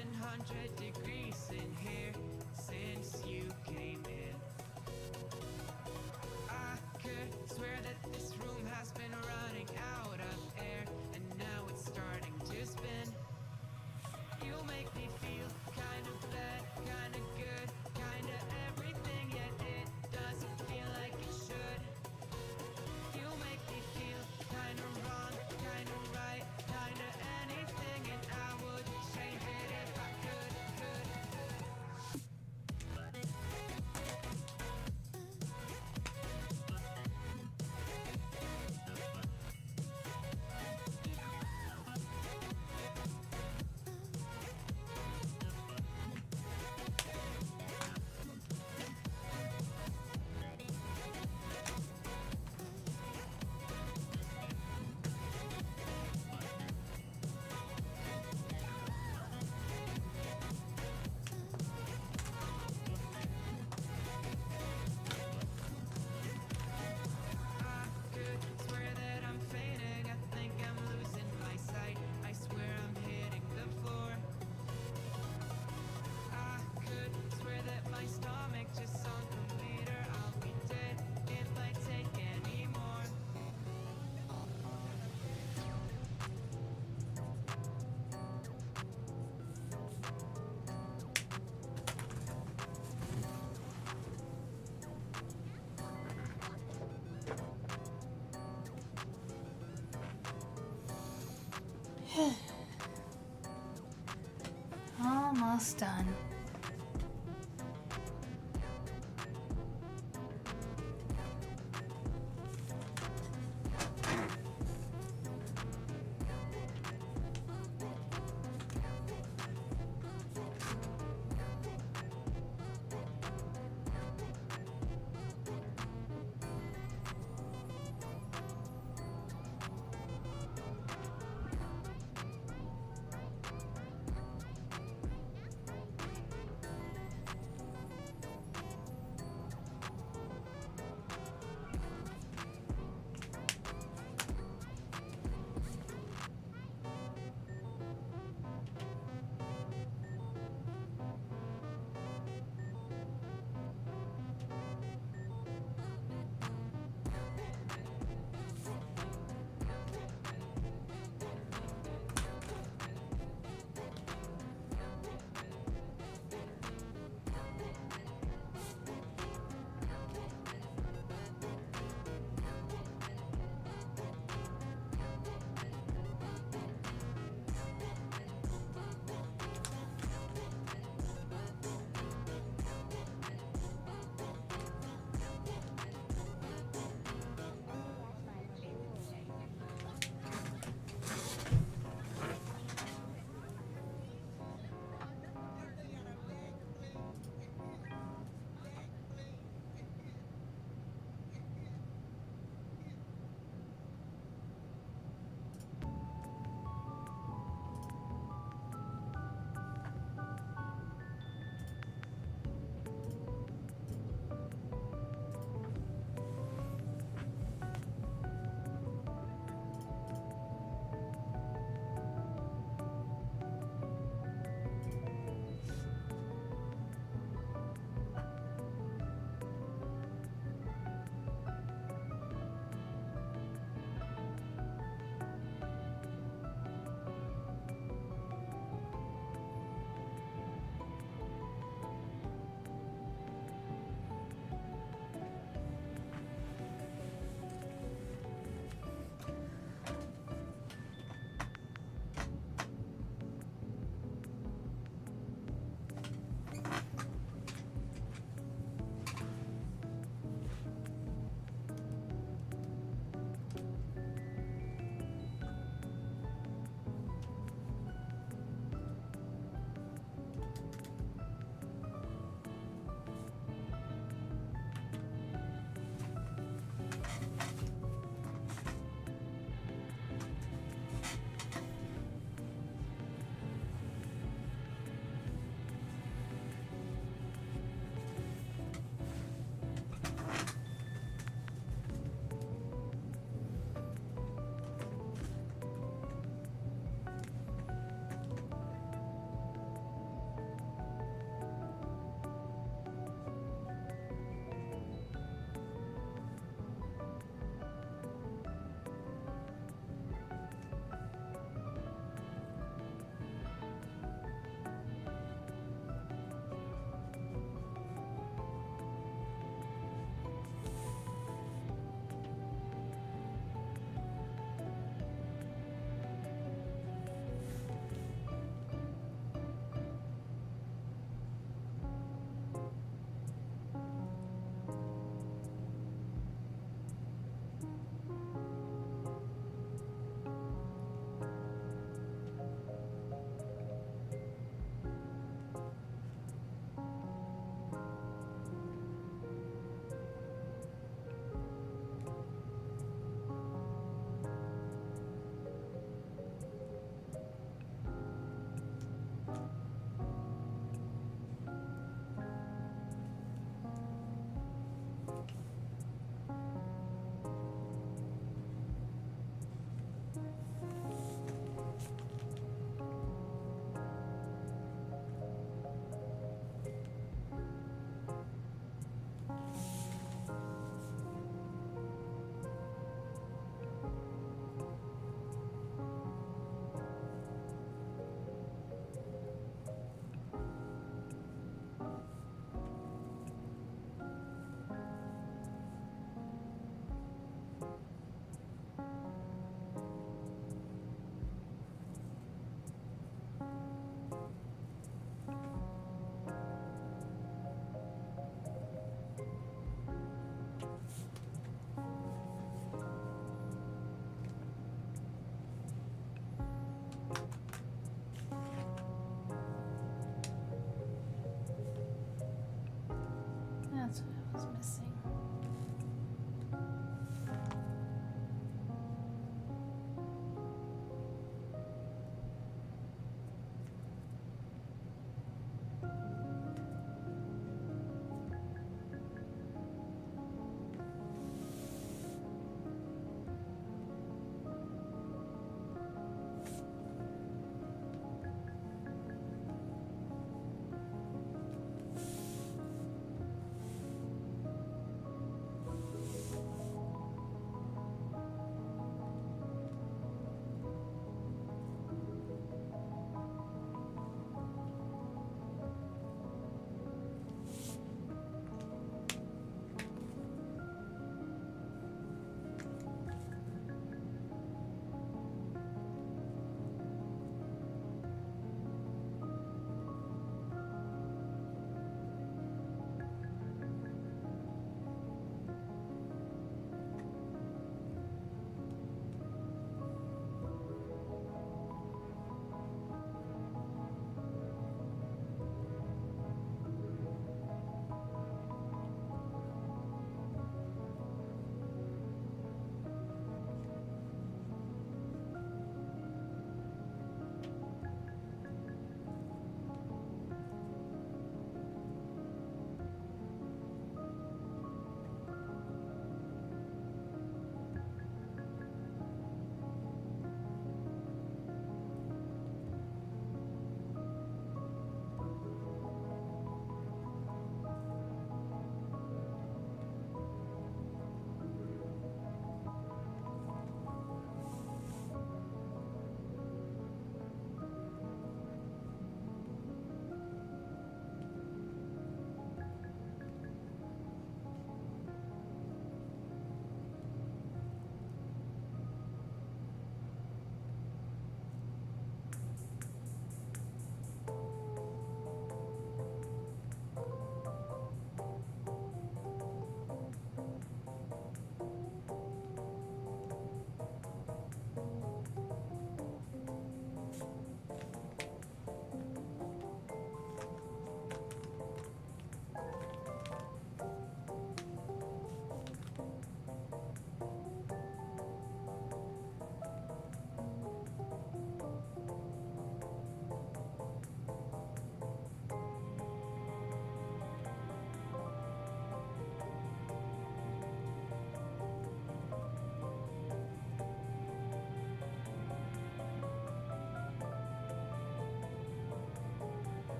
700 degrees in here since you came in. I could swear that this room has been running out of air, and now it's starting to spin. You make me feel kind of bad, kind of good, kind of everything, yet it doesn't feel like it should. You make me feel kind of wrong, kind of right, kind of anything, and I would change it if I could. Swear that I'm fainting, I think I'm losing my sight. I swear I'm hitting the floor. I could swear that my stomach just sunk a meter. I'll be dead if I take any more.
Almost done.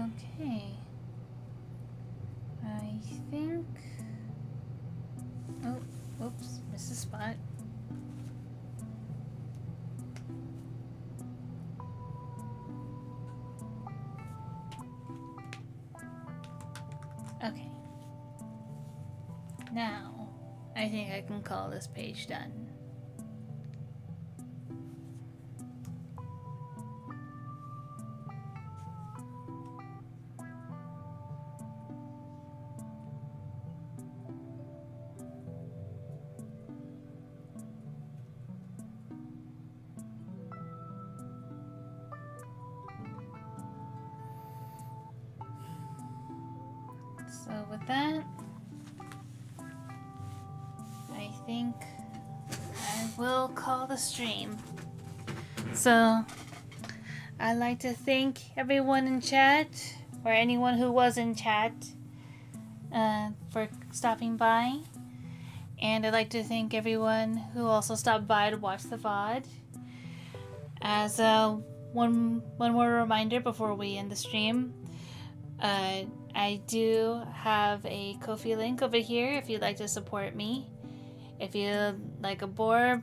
Okay. I think... Oh, whoops, missed a spot. Okay. Now, I think I can call this page done. So with that, I think I will call the stream. So I'd like to thank everyone in chat, or anyone who was in chat, for stopping by. And I'd like to thank everyone who also stopped by to watch the VOD. As one more reminder before we end the stream, I do have a Ko-fi link over here if you'd like to support me. If you like a Borb,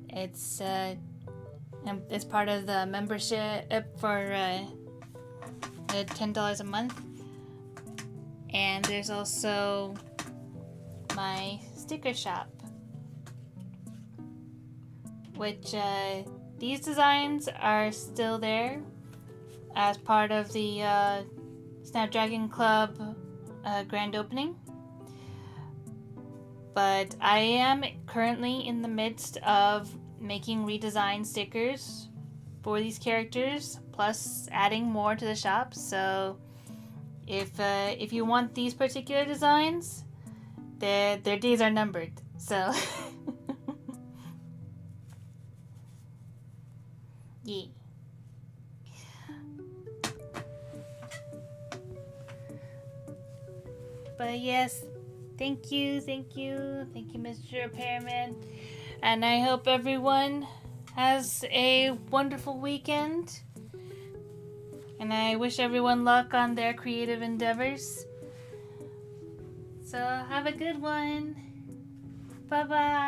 it's part of the membership for $10 a month. And there's also my sticker shop, which these designs are still there as part of the Snapdragon Club grand opening. But I am currently in the midst of making redesigned stickers for these characters, plus adding more to the shop. So if you want these particular designs, their days are numbered. So yeah. But yes, thank you, Mr. Repairman. And I hope everyone has a wonderful weekend. And I wish everyone luck on their creative endeavors. So have a good one. Bye-bye.